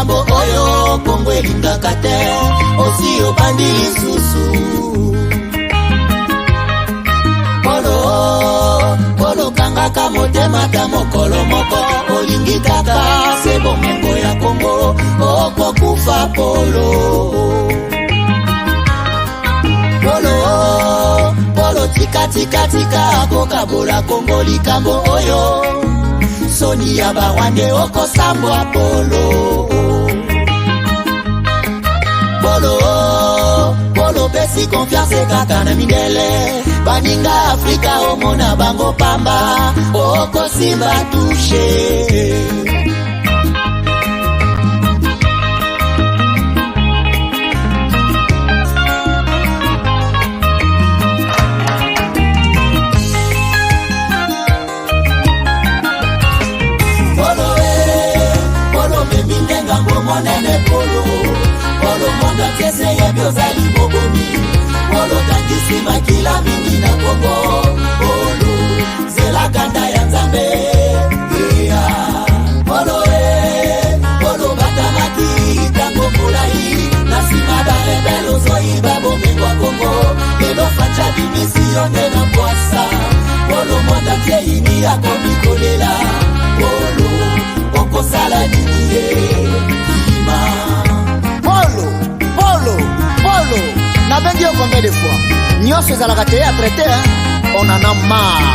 likambo oyo Kongo elingaka te osi obandi lisusu Polo kangaka motema ta mokolo moko olingi kaka se bomengo ya Kongo okokufa Polo tika kokabola Kongo likambo oyo soni ya barwande okosambwa Polo pesi confiance kaka na mindele baninga Afrika omona bango pamba okosimba touche monene Polo monda kese ya biozali bobomi Polo tangisi makila mingi na Kongo Polo zela kanda ya Nzambe Polo batamaki tango mulai nasima barebelo zoi babomengo Kongo Lelo facha bimisione na poasa Polo monda keini ya komikolela Polo okosala nini Polo nabengi yo combien de fois nyonso ezalaka te ya traité on en a marre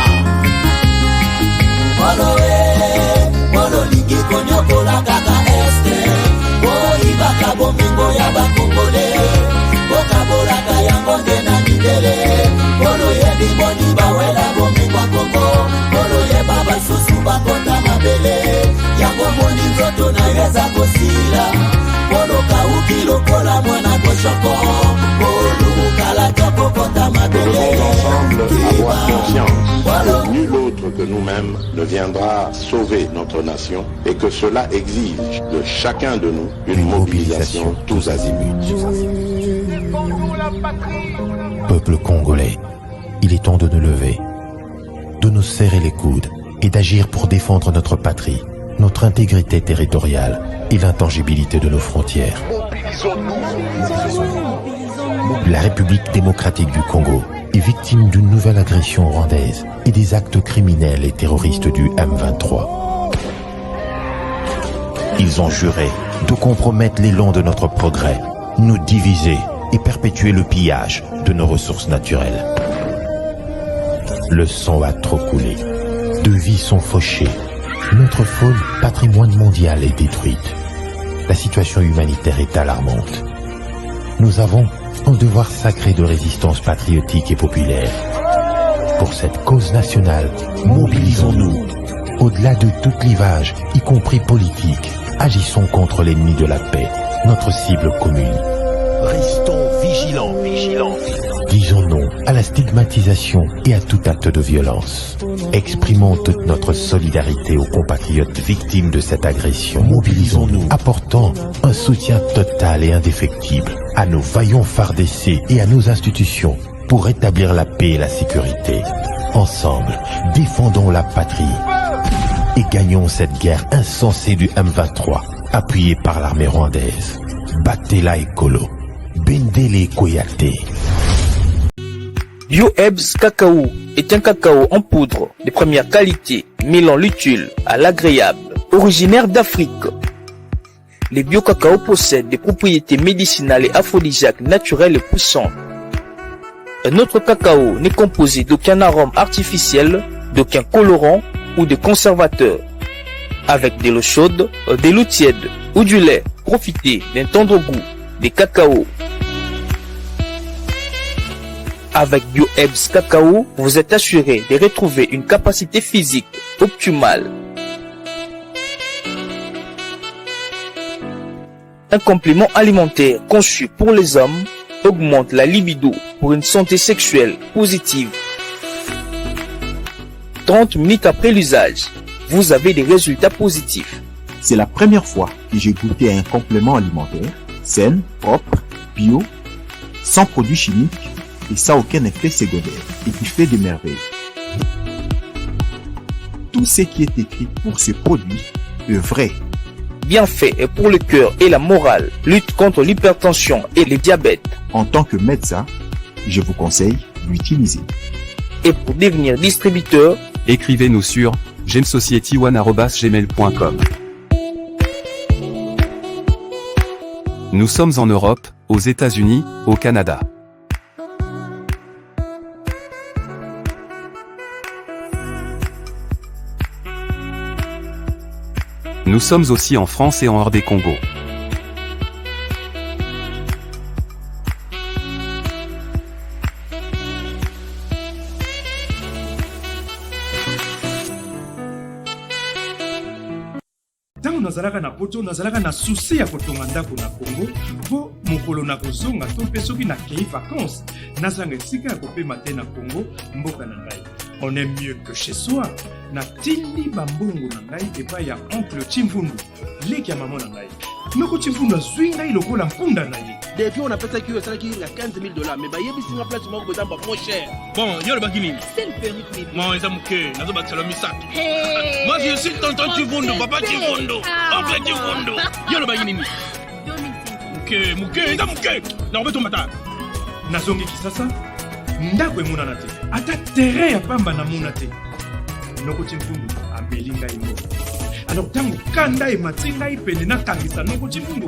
Polo lingi konyokola kaka este ibaka bomengo ya bakongole bokabolaka yango nde na mindele Polo yebi boni bawela bomengo Kongo Polo yeba basusu bakota mabele yango moni nzoto na yo eza kosila Polo kauki lokola mwana koshoko Polo kala toko kota mabele avoir conscience que nul autre que nous-mêmes ne viendra sauver notre nation et que cela exige de chacun de nous une mobilisation tous azimuts. Peuple congolais, il est temps de nous lever, de nous serrer les coudes et d'agir pour défendre notre patrie, notre intégrité territoriale et l'intangibilité de nos frontières. La République démocratique du Congo est victime d'une nouvelle agression rwandaise et des actes criminels et terroristes du M23. Ils ont juré de compromettre l'élan de notre progrès, nous diviser et perpétuer le pillage de nos ressources naturelles. Le sang a trop coulé, deux vies sont fauchées, notre faune, patrimoine mondial, est détruite. La situation humanitaire est alarmante. Nous avons un devoir sacré de résistance patriotique et populaire. Pour cette cause nationale, mobilisons-nous. Au-delà de tout clivage, y compris politique, agissons contre l'ennemi de la paix, notre cible commune. Restons vigilants. Disons non à la stigmatisation et à tout acte de violence. Exprimons toute notre solidarité aux compatriotes victimes de cette agression. Mobilisons-nous, apportant un soutien total et indéfectible à nos vaillants FARDC et à nos institutions pour rétablir la paix et la sécurité. Ensemble, défendons la patrie et gagnons cette guerre insensée du M23, appuyée par l'armée rwandaise. Battez-la écolo, Bendele Koyate. Bio-Ebs Cacao est un cacao en poudre de première qualité, mêlant l'utile à l'agréable, originaire d'Afrique. Les bio-cacao possèdent des propriétés médicinales et aphrodisiaques naturelles et puissantes. Un autre cacao n'est composé d'aucun arôme artificiel, d'aucun colorant ou de conservateur. Avec de l'eau chaude, de l'eau tiède ou du lait, profitez d'un tendre goût des cacao. Avec Bio-Ebs Cacao, vous êtes assuré de retrouver une capacité physique optimale. Un complément alimentaire conçu pour les hommes augmente la libido pour une santé sexuelle positive. 30 minutes après l'usage, vous avez des résultats positifs. C'est la première fois que j'ai goûté à un complément alimentaire sain, propre, bio, sans produits chimiques et sans aucun effet secondaire et qui fait des merveilles. Tout ce qui est écrit pour ce produit est vrai. Bienfait est pour le cœur et la morale. Lutte contre l'hypertension et le diabète. En tant que médecin, je vous conseille d'utiliser. Et pour devenir distributeur, écrivez-nous sur gemsociety1@gmail.com. Nous sommes en Europe, aux États-Unis, au Canada. Nous sommes aussi en France et en hors des Congo. Ntango nazalaka na poto nazalaka na susi ya kotonga ndako na Congo mpo mokolo na kozonga to mpe soki nakei vacances nazanga esika ya kopema te na Congo mboka na ngai. On est mieux que chez soi. Natindi bambongo na ngai epai ya oncle Chimvundu leki ya mama na ngai. Noko Chimvundu azwi ngai lokola mpunda na ye. Depuis on a fait ça qui est na $15,000 mais bah yebi singa place moko boza pas cher. Bon, yo le bakini. C'est le permis de bébé. Moi, ils ont muké, nazo bakisalo misato. Moi, je suis tonton Chivundu, papa Chivundu, oncle Chivundu. Yo le bakini. Muké, ils ont muké. Na obeto mata. Nazongi kisasa ndako emonana te ata terrain ya pamba namona te. Noko Chimvundu ameli ngai ngo. Alors ntango kanda emati ngai pene nakangisa Noko Chimvundu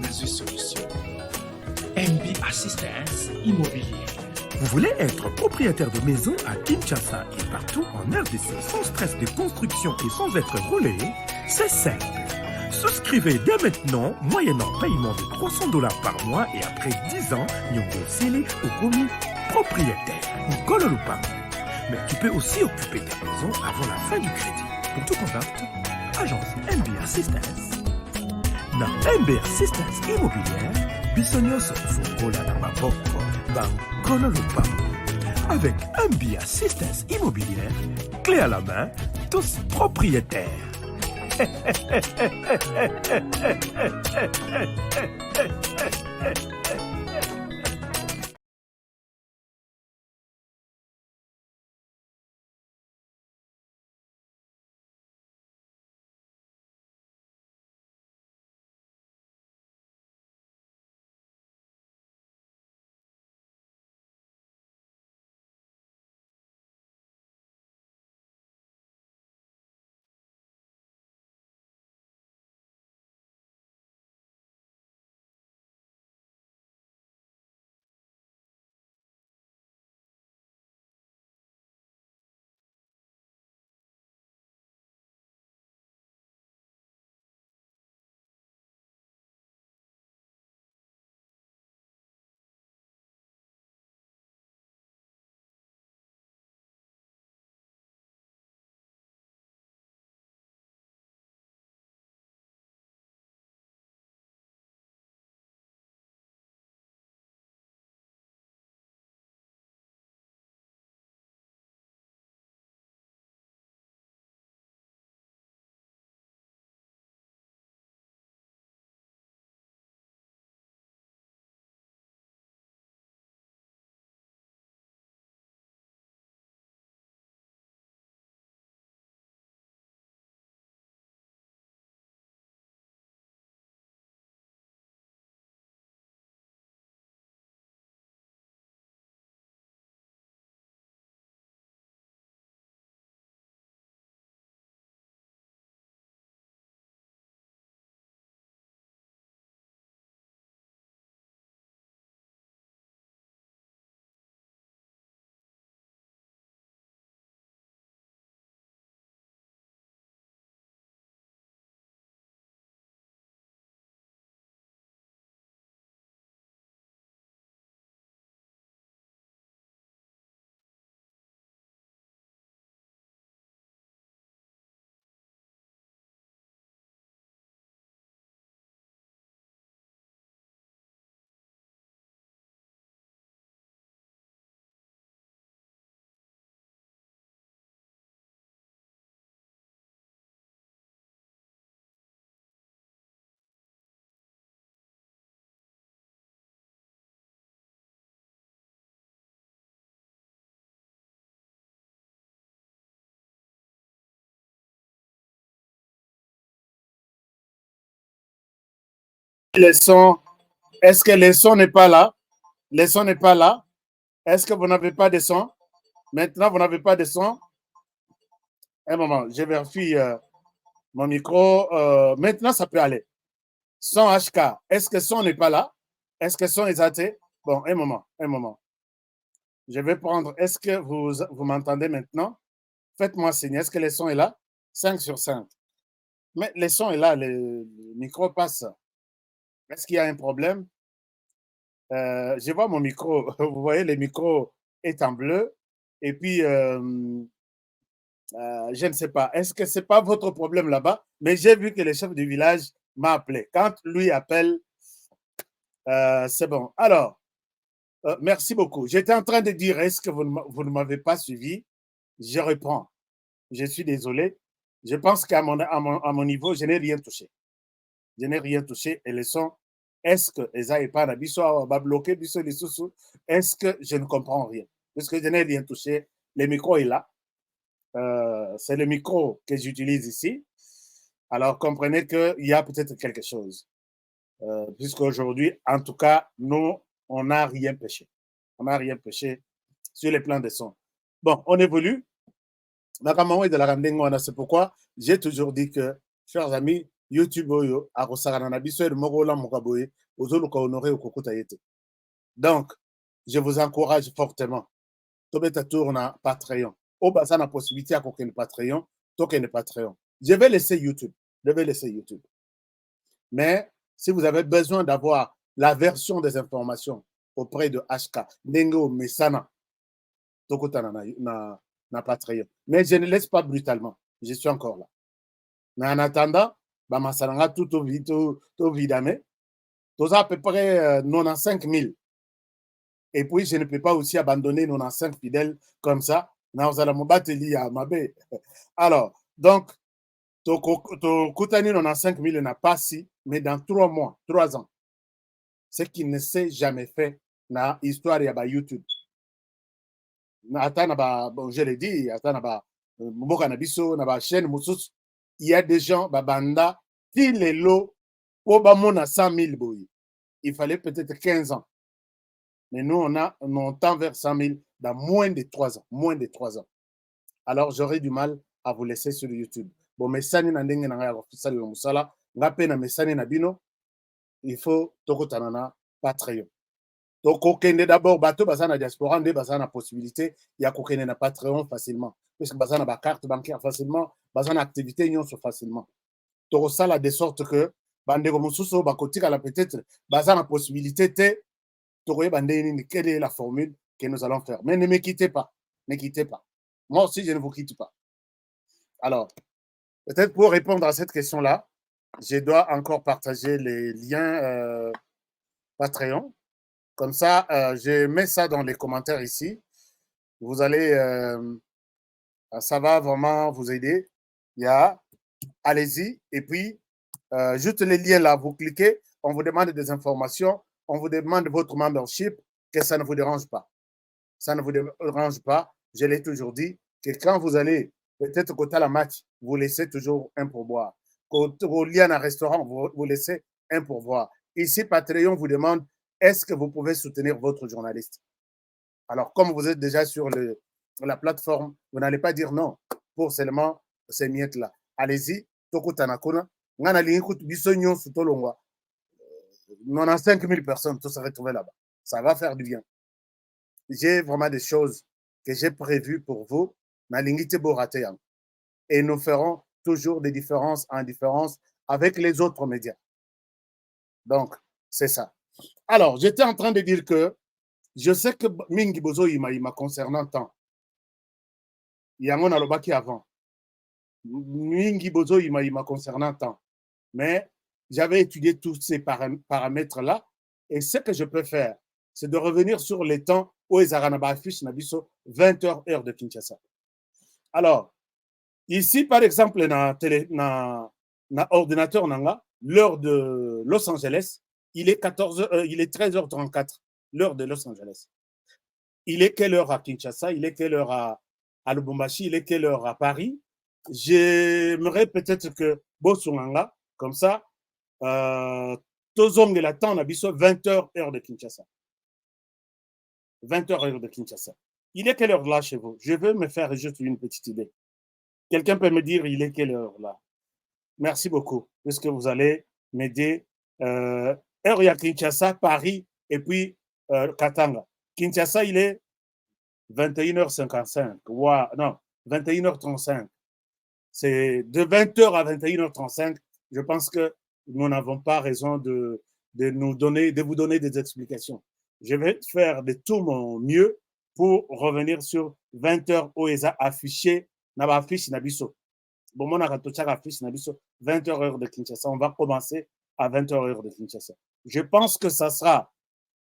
nazwi solution. MB Assistance Immobilier. Vous voulez être propriétaire de maison à Kinshasa et partout en RDC sans stress de construction et sans être roulé? C'est simple. Souscrivez dès maintenant, moyennant paiement de $300 par mois et après 10 ans, Nyongo Sili ou commis propriétaire. Nkolo Lupango. Mais tu peux aussi occuper ta maison avant la fin du crédit. Pour tout contact, agence MB Assistance. Dans MB Assistance Immobilière, Bissonioso Fongola na Maboko, Nkolo Lupango. Avec MB Assistance Immobilière, clé à la main, tous propriétaires. les sons, est-ce que les sons n'est pas là? Les sons n'est pas là? Est-ce que vous n'avez pas de son? Maintenant, vous n'avez pas de son? Un moment, je vérifie mon micro. Maintenant, ça peut aller. Son HK, est-ce que son n'est pas là? Est-ce que son est athée? Bon, un moment. Je vais prendre, est-ce que vous m'entendez maintenant? Faites-moi signe, est-ce que le son est là? 5 sur 5. Mais le son est là, le micro passe. Est-ce qu'il y a un problème? Je vois mon micro, vous voyez, le micro est en bleu. Et puis, je ne sais pas, est-ce que ce n'est pas votre problème là-bas? Mais j'ai vu que le chef du village m'a appelé. Quand lui appelle, c'est bon. Alors, merci beaucoup. J'étais en train de dire, est-ce que vous ne m'avez pas suivi? Je reprends. Je suis désolé. Je pense qu'à mon niveau, je n'ai rien touché. Je n'ai rien touché. Et le son, est-ce que est-ce que je ne comprends rien? Parce que je n'ai rien touché. Le micro est là. C'est le micro que j'utilise ici. Alors, comprenez qu'il y a peut-être quelque chose. Puisqu'aujourd'hui, en tout cas, nous, on n'a rien péché. On n'a rien péché sur les plans de son. Bon, on évolue. C'est pourquoi j'ai toujours dit que, chers amis, YouTube, donc, je vous encourage fortement. Tourne Patreon. Au bas, la possibilité à qu'aucun Patreon, token Patreon. Je vais laisser YouTube. Mais si vous avez besoin d'avoir la version des informations auprès de HK, Nengo Mesana, na Patreon. Mais je ne laisse pas brutalement. Je suis encore là. Mais en attendant, Masaranga tout vidamé. Tout à peu près 95 000. Et puis, je ne peux pas aussi abandonner 95 fidèles comme ça. Alors, donc, Koutani 95 000 n'a pas si, mais dans 3 mois, 3 ans, ce qui ne s'est jamais fait dans l'histoire de YouTube. Je l'ai dit, il y a des gens, Banda, qui les lots, pour 100 000 boy. Il fallait peut-être 15 ans. Mais nous, on tend vers 100 000 dans moins de 3 ans. Moins de 3 ans. Alors, j'aurais du mal à vous laisser sur YouTube. Bon, mais ça, il faut Tokotanana Patreon. Donc, d'abord, bateau, na diaspora, na possibilité, il y a qu'aucun na Patreon facilement. Parce que bazana ba carte bancaire facilement, bazana activité yon facilement. Donc, ça, là, de sorte que, bande comme sous bakotika la peut-être, bazana possibilité, quelle est la formule que nous allons faire. Mais ne me quittez pas. Ne quittez pas. Moi aussi, je ne vous quitte pas. Alors, peut-être pour répondre à cette question-là, je dois encore partager les liens Patreon. Comme ça, je mets ça dans les commentaires ici. Vous allez, ça va vraiment vous aider. Allez-y. Et puis, juste les liens là, vous cliquez, on vous demande des informations, on vous demande votre membership, que ça ne vous dérange pas. Ça ne vous dérange pas. Je l'ai toujours dit, que quand vous allez, peut-être côté la match, vous laissez toujours un pourboire. Quand vous liez à un restaurant, vous laissez un pourboire. Ici, Patreon vous demande, est-ce que vous pouvez soutenir votre journaliste? Alors, comme vous êtes déjà sur la plateforme, vous n'allez pas dire non pour seulement ces miettes-là. Allez-y, Tokotanakuna, 95 000 personnes, tout se retrouver là-bas. Ça va faire du bien. J'ai vraiment des choses que j'ai prévues pour vous. Et nous ferons toujours des différences en différence avec les autres médias. Donc, c'est ça. Alors, j'étais en train de dire que je sais que Mingi Bozo Ima concernant tant. Il y a un alobaki avant. Mingi Bozo Ima concernant tant. Mais j'avais étudié tous ces paramètres-là. Et ce que je peux faire, c'est de revenir sur les temps où ils affichent 20h heure de Kinshasa. Alors, ici, par exemple, dans l'ordinateur, l'heure de Los Angeles, il est 13h34, l'heure de Los Angeles. Il est quelle heure à Kinshasa? Il est quelle heure à Lubumbashi? Il est quelle heure à Paris? J'aimerais peut-être que Bossunganga, comme ça, tozonge la temps na biso 20h heure de Kinshasa. 20h heure de Kinshasa. Il est quelle heure là chez vous? Je veux me faire juste une petite idée. Quelqu'un peut me dire il est quelle heure là? Merci beaucoup, puisque vous allez m'aider. Heure il y a Kinshasa, Paris et puis Katanga. Kinshasa, il est 21h55. Wow, non, 21h35. C'est de 20h à 21h35. Je pense que nous n'avons pas raison de vous donner des explications. Je vais faire de tout mon mieux pour revenir sur 20h où ils ont affiché na affiche nabiso. Bon, on a affiche nabiso 20h heure de Kinshasa. On va commencer à 20h heure de Kinshasa. Je pense que ça sera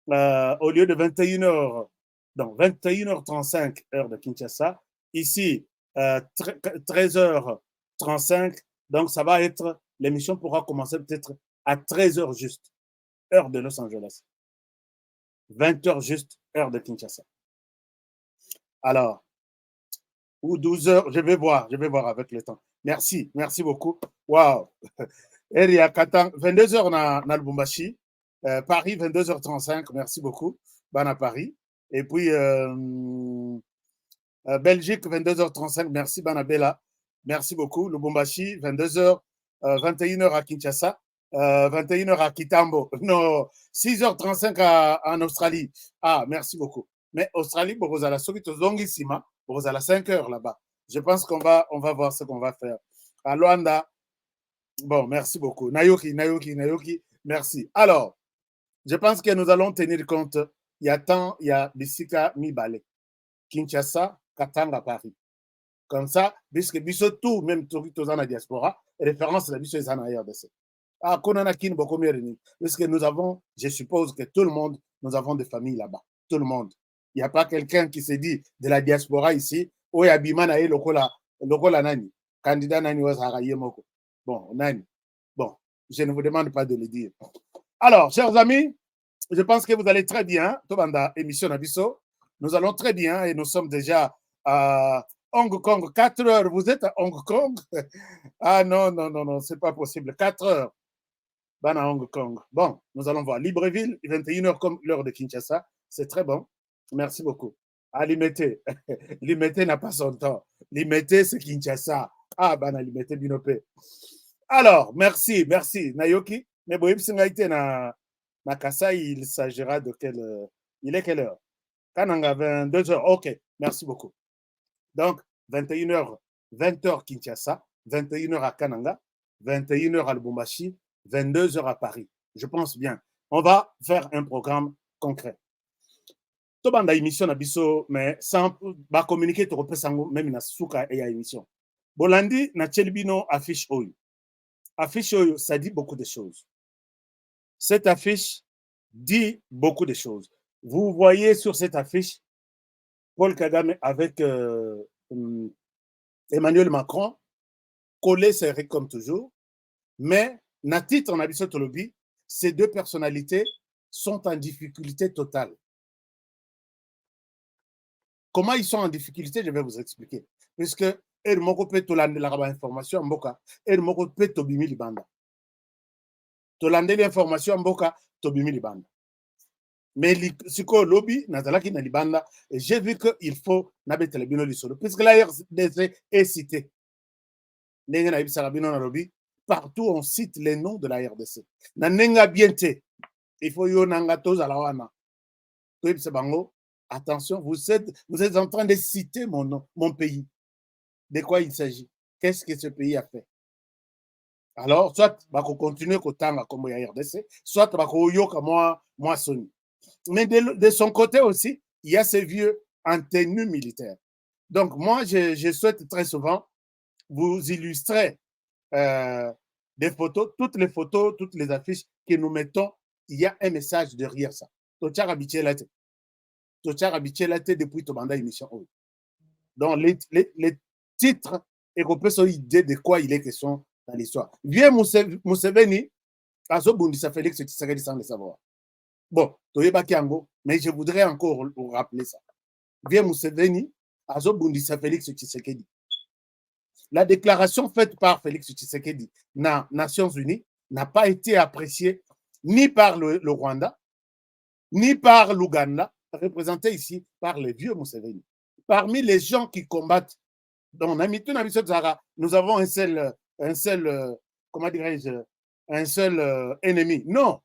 au lieu de 21h, donc 21h35 heure de Kinshasa. Ici, 13h35. Donc, ça va être, l'émission pourra commencer peut-être à 13h juste, heure de Los Angeles. 20h juste, heure de Kinshasa. Alors, ou 12h, je vais voir avec le temps. Merci beaucoup. Wow. Eria Katan, 22h na Lubumbashi, Paris 22h35, merci beaucoup. Bana Paris. Et puis Belgique 22h35, merci Bana Bella. Merci beaucoup. Lubumbashi 22h, 21h à Kinshasa, 21h à Kitambo. Non, 6h35 en Australie. Ah, merci beaucoup. Mais Australie, vous allez Sima, vous allez 5h là-bas. Je pense qu'on va voir ce qu'on va faire. À Luanda, bon, merci beaucoup. Nayoki, merci. Alors, je pense que nous allons tenir compte. Il y a Bissika Mibale, Kinshasa, Katanga, Paris. Comme ça, puisque tout, même tout dans la diaspora, référence à la Bissot en RDC. Ah, puisque nous avons, je suppose que tout le monde, nous avons des familles là-bas. Tout le monde. Il n'y a pas quelqu'un qui se dit de la diaspora ici, où il y a Bimana et Lokola Nani, candidat Nani Moko. Bon, Nani. Bon, je ne vous demande pas de le dire. Alors, chers amis, je pense que vous allez très bien. Tobanda, émission Nabiso. Nous allons très bien et nous sommes déjà à Hong Kong. 4 heures. Vous êtes à Hong Kong? Ah non, c'est pas possible. 4 heures. À Hong Kong. Bon, nous allons voir. Libreville, 21h comme l'heure de Kinshasa. C'est très bon. Merci beaucoup. Ah, Limité. Limité n'a pas son temps. Limité, c'est Kinshasa. Ah, Limité, Binopé. Alors, merci. Nayoki. Mais bon, na Kasai, il s'agira de quelle heure? Il est quelle heure? Kananga, 22h. Ok, merci beaucoup. Donc, 21h, 20h Kinshasa, 21h à Kananga, 21h à Lubumbashi, 22h à Paris. Je pense bien. On va faire un programme concret. Tobanda émission na biso, mais sans communiquer, tu repères même na souka et à émission. Bolandi na Chelbino affiche Oyo. Affiche Oyo, ça dit beaucoup de choses. Cette affiche dit beaucoup de choses. Vous voyez sur cette affiche Paul Kagame avec Emmanuel Macron, collé serré comme toujours, mais na titre en Abisso Tolobi, ces deux personnalités sont en difficulté totale. Comment ils sont en difficulté, je vais vous expliquer. Puisque El Moko peut tolande la information en Boka, El Moko peut tobimi libanda. Tolande l'information en Boka, tobimi libanda. Mais si ko lobby nazalaki na libanda, j'ai vu qu'il faut nabete le bino lisolo. Puisque la RDC est citée. Nenga na ibisa bino na lobby, partout on cite les noms de la RDC. Na nenga bienté. Il faut yo nanga toza la wana. To ibisa bango. Attention, vous êtes en train de citer mon pays. De quoi il s'agit? Qu'est-ce que ce pays a fait? Alors, soit bako continuer kotanga comme ya RDC, soit bako yoka moi Sony. Mais de son côté aussi, il y a ces vieux en tenue militaire. Donc, moi, je souhaite très souvent vous illustrer des photos, toutes les affiches que nous mettons, il y a un message derrière ça. Tochar habitué là. Tochar habitué là depuis Tobanda émission. Donc, les titres, et qu'on peut se idée de quoi il est question dans l'histoire. Viens Museveni, Azo Bundisa Félix Tshisekedi sans le savoir. Bon, mais je voudrais encore vous rappeler ça. Viens Museveni, Azo Bundisa Félix Tshisekedi. La déclaration faite par Félix Tshisekedi dans les Nations Unies n'a pas été appréciée ni par le Rwanda, ni par l'Ouganda, représenté ici par les vieux Museveni. Parmi les gens qui combattent, nous avons un seul comment dirais-je, un seul ennemi. Non,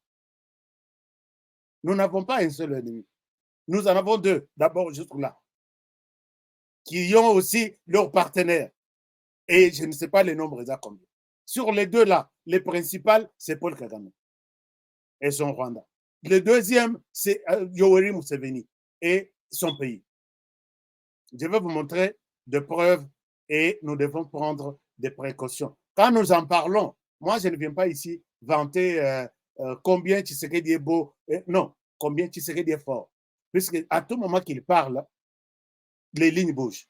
nous n'avons pas un seul ennemi. Nous en avons deux, d'abord juste là, qui ont aussi leurs partenaires. Et je ne sais pas les nombres exacts combien. Sur les deux là, les principales, c'est Paul Kagame et son Rwanda. Le deuxième, c'est Yoweri Museveni et son pays. Je vais vous montrer des preuves et nous devons prendre des précautions. Quand nous en parlons, moi, je ne viens pas ici vanter combien Tshisekedi est beau. Non, combien Tshisekedi est fort. Puisque à tout moment qu'il parle, les lignes bougent.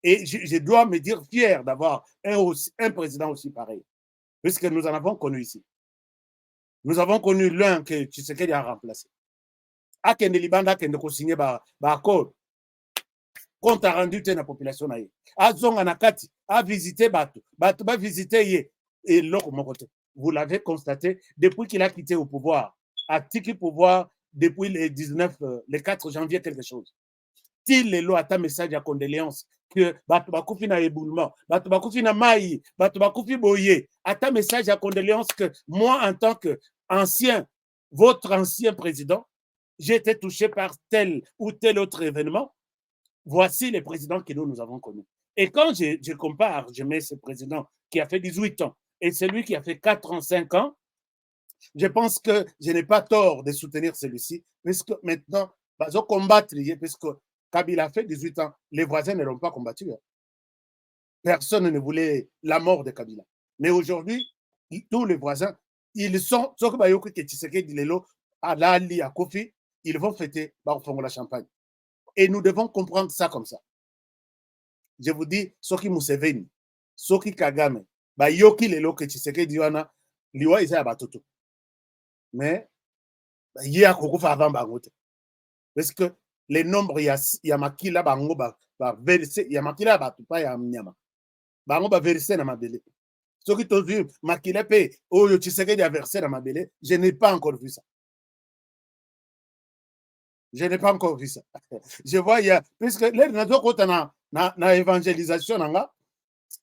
Et je dois me dire fier d'avoir un président aussi pareil. Puisque nous en avons connu ici. Nous avons connu l'un que Tshisekedi a remplacé. Akende Libanda Kende ko signé ba accord. Compte rendu te na population na ye. Azonga na kati, a visité Batu. Batu ba visité ye. Et l'autre côté. Vous l'avez constaté, depuis qu'il a quitté au pouvoir, a quitté le pouvoir depuis le 4 janvier quelque chose. Til le lo ata message à condoléances que Batu ba kufi na éboulement, Batu ba kufi na maï, Batu ba kufi boye. Ata message à condoléances que moi en tant que votre ancien président, j'ai été touché par tel ou tel autre événement. Voici les présidents que nous avons connus. Et quand je compare, je mets ce président qui a fait 18 ans et celui qui a fait 4 ans, 5 ans, je pense que je n'ai pas tort de soutenir celui-ci, puisque maintenant, ils vont combattre, puisque Kabila a fait 18 ans, les voisins ne l'ont pas combattu. Personne ne voulait la mort de Kabila. Mais aujourd'hui, tous les voisins, ils sont, ils vont fêter la champagne. Et nous devons comprendre ça comme ça. Je vous dis, Soki Museveni, Soki Kagame, Yoki Lelo que Tshisekedi wana, liwa isa ya batoto. Mais, il y a beaucoup avant bangote. Parce que les nombres, il y a makila bango versé, il y a makila batu pa ya mnyama. Bango versé na mabele. Soki tozu makila pe, oyo Tshisekedi a versé na mabele, je n'ai pas encore vu ça. Je n'ai pas encore vu ça. Je vois, il y a, puisque là, na évangélisation,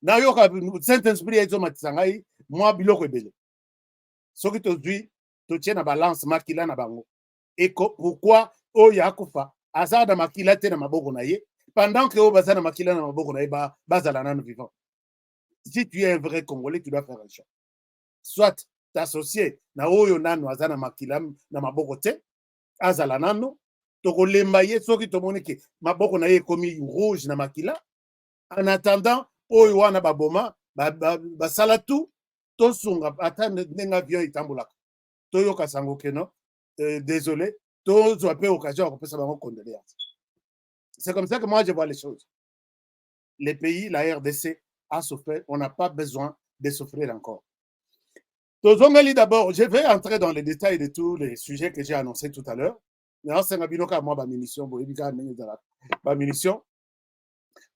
na yoka Saint-Esprit ezo matisangai, moi biloko ebele. Soki tozui, to tient na balance makila na bango. Et pourquoi oya kufa azada makila te na maboko na ye, pendant que o bazana makila na maboko na ye bazala nanu vivant. Si tu es un vrai Congolais, tu dois faire un choix. Soit t'associer na oyo nanu azana makila na maboko te, azala nanu, tokolemba ye soki tomoni ke maboko na ye komi rouge na makila. En attendant, oyo wana baboma basala tout tosunga ata ndenga avion itambulaka. Toyoka sango keno, désolé, tozwa pe occasion ya kopesa bango condoléances. C'est comme ça que moi je vois les choses. Les pays, la RDC a souffert, on n'a pas besoin de souffrir encore. Tozongali d'abord, je vais entrer dans les détails de tous les sujets que j'ai annoncés tout à l'heure.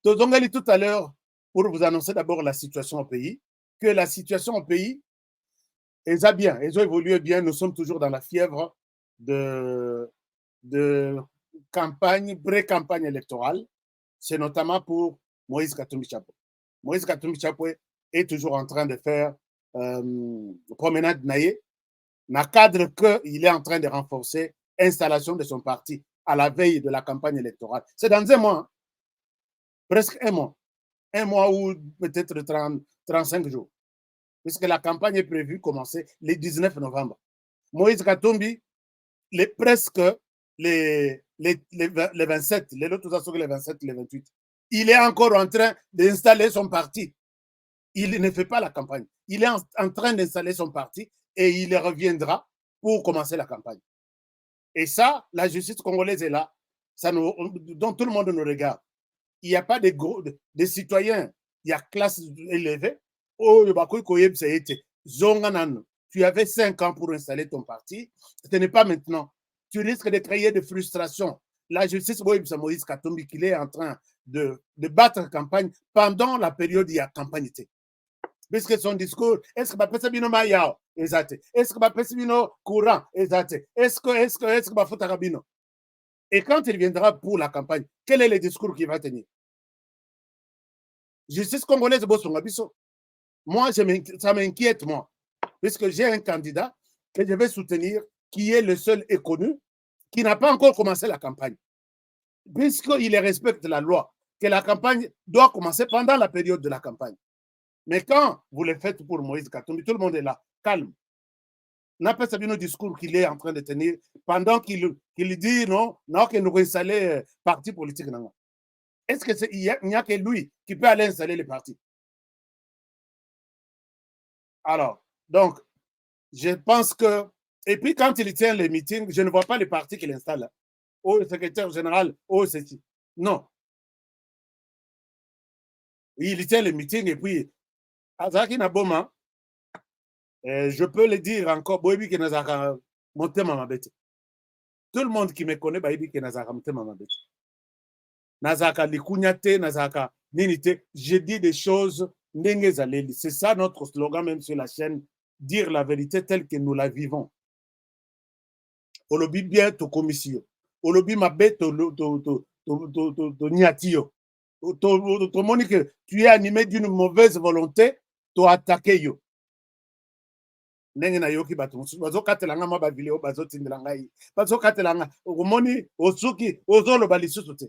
Tozongali tout à l'heure pour vous annoncer d'abord la situation au pays, que la situation au pays elle a bien, elle a évolué bien. Nous sommes toujours dans la fièvre de campagne, pré-campagne électorale. C'est notamment pour Moïse Katumbi Chapwe. Moïse Katumbi Chapwe est toujours en train de faire promenade naïe, dans le cadre qu'il est en train de renforcer l'installation de son parti à la veille de la campagne électorale. C'est dans un mois, presque un mois ou peut-être 35 jours, puisque la campagne est prévue commencer le 19 novembre. Moïse Katumbi, presque les 27, les autres les 27, les 28, il est encore en train d'installer son parti. Il ne fait pas la campagne. Il est en train d'installer son parti et il reviendra pour commencer la campagne. Et ça, la justice congolaise est là, dont tout le monde nous regarde. Il n'y a pas de citoyens, il y a classe élevée. Tu avais 5 ans pour installer ton parti, ce n'est pas maintenant. Tu risques de créer des frustrations. La justice, Moïse Katumbi, qu'il est en train de battre campagne pendant la période où il y a campagne. Puisque son discours, est-ce que bapesa bino mayao ezate, est-ce que bapesa bino courant ezate, est-ce que bafutaka bino. Et quand il viendra pour la campagne, quel est le discours qu'il va tenir? Justice congolaise bosonga biso. Moi, ça m'inquiète, moi, puisque j'ai un candidat que je vais soutenir, qui est le seul et connu, qui n'a pas encore commencé la campagne. Puisqu'il respecte la loi, que la campagne doit commencer pendant la période de la campagne. Mais quand vous le faites pour Moïse Katumbi, tout le monde est là, calme. N'a pas savoir le discours qu'il est en train de tenir pendant qu'il dit non, que nous installer parti politique. Est-ce qu'il n'y a que lui qui peut aller installer les partis? Alors, donc, je pense que... Et puis, quand il tient les meetings, je ne vois pas les partis qu'il installe. Au secrétaire général, au ceci. Non. Il tient les meetings et puis, Azaki Naboma, je peux le dire encore, Boebi Kenazaka, monté Mamabete. Tout le monde qui me connaît, Boebi Kenazaka, monté Mamabete. Nazaka likunyate, Nazaka ninite. Je dis des choses, c'est ça notre slogan, même sur la chaîne, dire la vérité telle que nous la vivons. Olobi bien to commission. Olobi mabe to niatio. To moni que tu es animé d'une mauvaise volonté, to attaquer yo. Ndenge na yoki bato bazo katelanga ma ba video bazo tindelanga yi. Bazo katelanga omoni osuki ozolo balisusu te.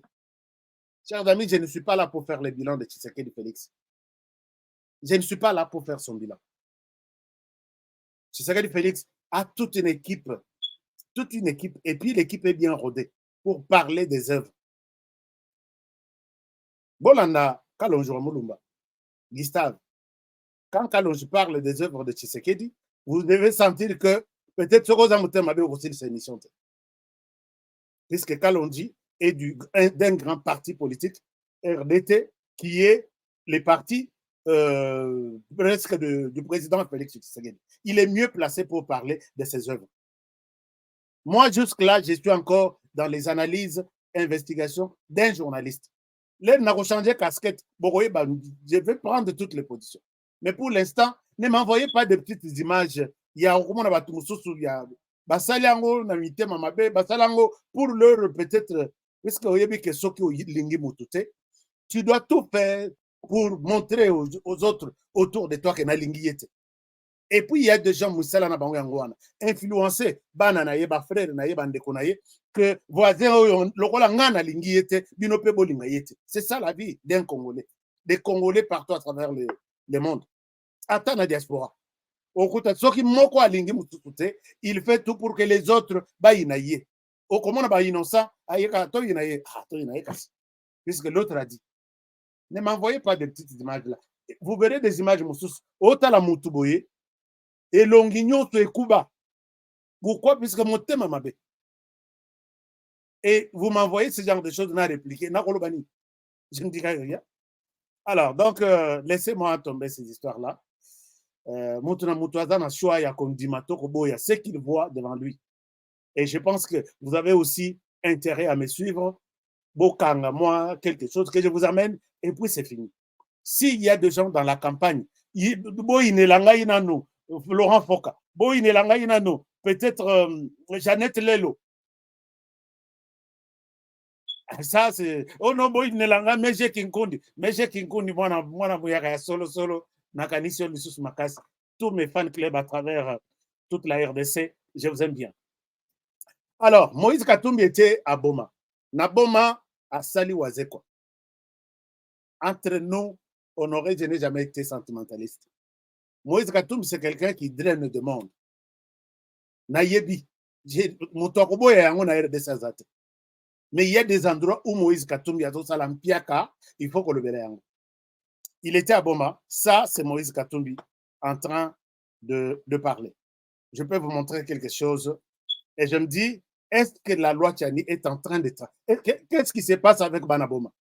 Chers amis, je ne suis pas là pour faire le bilan de Tshisekedi Félix. Je ne suis pas là pour faire son bilan. Tshisekedi Félix a toute une équipe, et puis l'équipe est bien rodée pour parler des œuvres. Bolanda, Kalonji Mulumba, Gustave, quand Kalonji parle des œuvres de Tshisekedi, vous devez sentir que peut-être ce que vous avez aussi de cette émission. Puisque Kalonji est d'un grand parti politique, RDT, qui est le parti presque du président Félix Tshisekedi. Il est mieux placé pour parler de ses œuvres. Moi, jusque-là, je suis encore dans les analyses, investigations d'un journaliste. Là, je vais changer casquette. Je vais prendre toutes les positions. Mais pour l'instant, ne m'envoyez pas de petites images. Il y a pour leur peut-être, tu dois tout faire pour montrer aux autres autour de toi que na lingi yete. Et puis il y a des gens musala na bango yangoana influencés bana na ye ba frère na ye ba ndeko na ye que voisin lokola ngana lingi yete bino pe bolinga yete. C'est ça la vie d'un Congolais, des Congolais partout à travers le monde. Attends la diaspora. Okuta soki moko alingi mutute, il fait tout pour que les autres ba inaye. O comment ba innocent ayeka to inaye, to inaye kasi. Puisque l'autre a dit. Ne m'envoyez pas de petites images là. Vous verrez des images moussous. Ota la mutuboye. Et l'ongignon te kuba. Pourquoi? Puisque mon thème m'a bé. Et vous m'envoyez ce genre de choses à répliquer. Je ne dirai rien. Alors, donc, laissez-moi tomber ces histoires-là. Ce qu'il voit devant lui. Et je pense que vous avez aussi intérêt à me suivre. Bokanga, moi, quelque chose que je vous amène, et puis c'est fini. S'il y a des gens dans la campagne, Laurent Foka, peut-être Jeannette Lelo. Ça, c'est. Oh non, Meje Kinkundi, moi, solo, Nakanisio Lissus Makas, tous mes fans clubs à travers toute la RDC, je vous aime bien. Alors, Moïse Katumbi était à Boma. Naboma à Sali Wazekwa. Entre nous, Honoré, je n'ai jamais été sentimentaliste. Moïse Katumbi, c'est quelqu'un qui draine de monde. Nayebi. Mais il y a des endroits où Moïse Katumbi a tout ça, il faut qu'on le verra. Il était à Boma. Ça, c'est Moïse Katumbi en train de parler. Je peux vous montrer quelque chose. Et je me dis, est-ce que la loi Tchani est en train de... Qu'est-ce qui se passe avec Banaboma?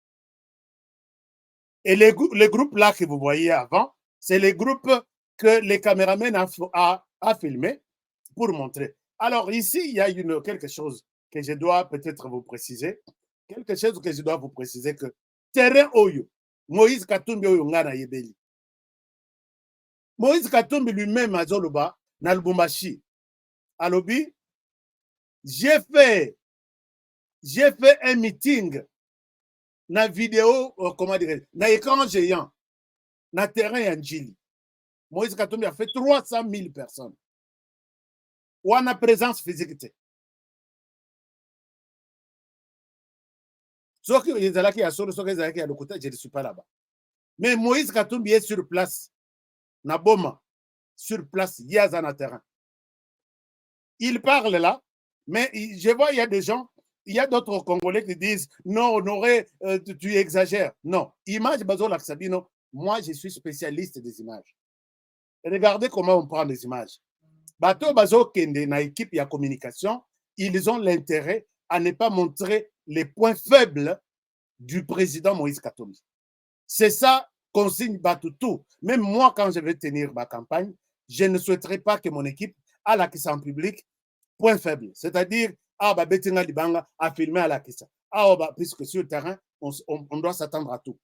Et les groupes là que vous voyez avant, c'est les groupes que les caméramans a filmé pour montrer. Alors ici, il y a quelque chose que je dois peut-être vous préciser. Quelque chose que je dois vous préciser que terrain Oyo, Moïse Katumbi Oyo Ngana Yebeli. Moïse Katumbi lui-même à Zoloba, na Lubumbashi, à Lobi, j'ai fait un meeting, na vidéo, comment dire, na écran géant, na terrain Yanjili. Moïse Katumbi a fait 300 000 personnes. Ou en a présence physique. Sauf que les Alaki à Solo, sauf que les Alaki à Lokuta, je ne suis pas là-bas. Mais Moïse Katumbi est sur place. Naboma, sur place, il y a un terrain. Il parle là, mais je vois, il y a des gens, il y a d'autres Congolais qui disent non, Honoré, tu exagères. Non, image Bazo Laksabino, moi je suis spécialiste des images. Regardez comment on prend les images. Bato Bazo Kende, na équipe de communication, ils ont l'intérêt à ne pas montrer les points faibles du président Moïse Katumbi. C'est ça qu'on signe tout. Même moi, quand je vais tenir ma campagne, je ne souhaiterais pas que mon équipe à la Kissa en public, point faible. C'est-à-dire, Betinga Libanga a filmé à la Kissa. Puisque sur le terrain, on doit s'attendre à tout.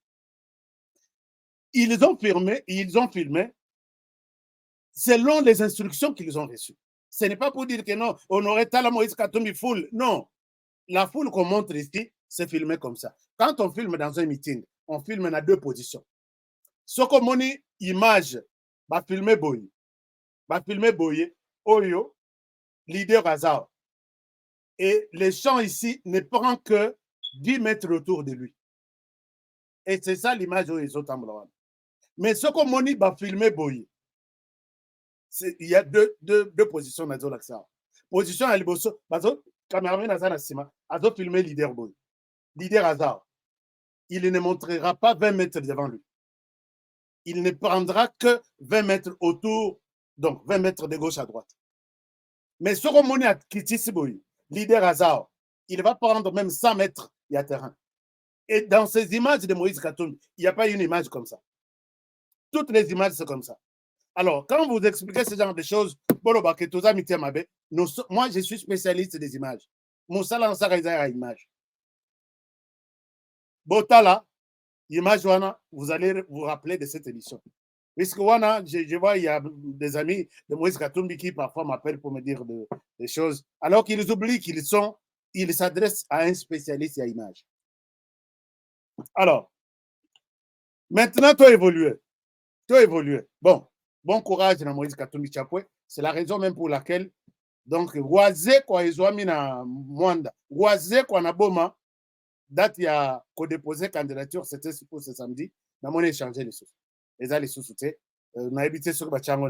Ils ont filmé selon les instructions qu'ils ont reçues. Ce n'est pas pour dire que non, on aurait Tala Moïse Katumbi foule. Non. La foule qu'on montre ici, c'est filmé comme ça. Quand on filme dans un meeting, on filme dans 2 positions. Ce qu'on a image, va filmer Boye. Oyo, leader Hazard. Et les champs ici ne prennent que 10 mètres autour de lui. Et c'est ça l'image où ils ont en. Mais ce qu'on a va filmer Boye. Il y a deux positions dans l'accent. Position à l'Iboso, caméraman à Sima, a filmé leader Boye. Leader Hazard. Il ne montrera pas 20 mètres devant lui. Il ne prendra que 20 mètres autour, donc 20 mètres de gauche à droite. Mais ce qu'on a Kitisi Boye, leader Hazard, il va prendre même 100 mètres, il y a terrain. Et dans ces images de Moïse Katumbi, il n'y a pas une image comme ça. Toutes les images, c'est comme ça. Alors, quand vous expliquez ce genre de choses, moi, je suis spécialiste des images. Moussa Lansara a image. Botala, image Wana, vous allez vous rappeler de cette édition. Puisque Wana, je vois, il y a des amis de Moïse Katumbi qui parfois m'appellent pour me dire des choses, alors qu'ils oublient qu'ils s'adressent à un spécialiste à image. Alors, maintenant, tu as évolué. Bon courage dans Moïse Katumbi Chapwe. C'est la raison même pour laquelle, donc, Waze kwa Ezwami na Mwanda, Waze kwa Naboma, date il y a déposé candidature, c'était pour ce samedi, na mon échanger les sous. Les sous, na habité sur Bachango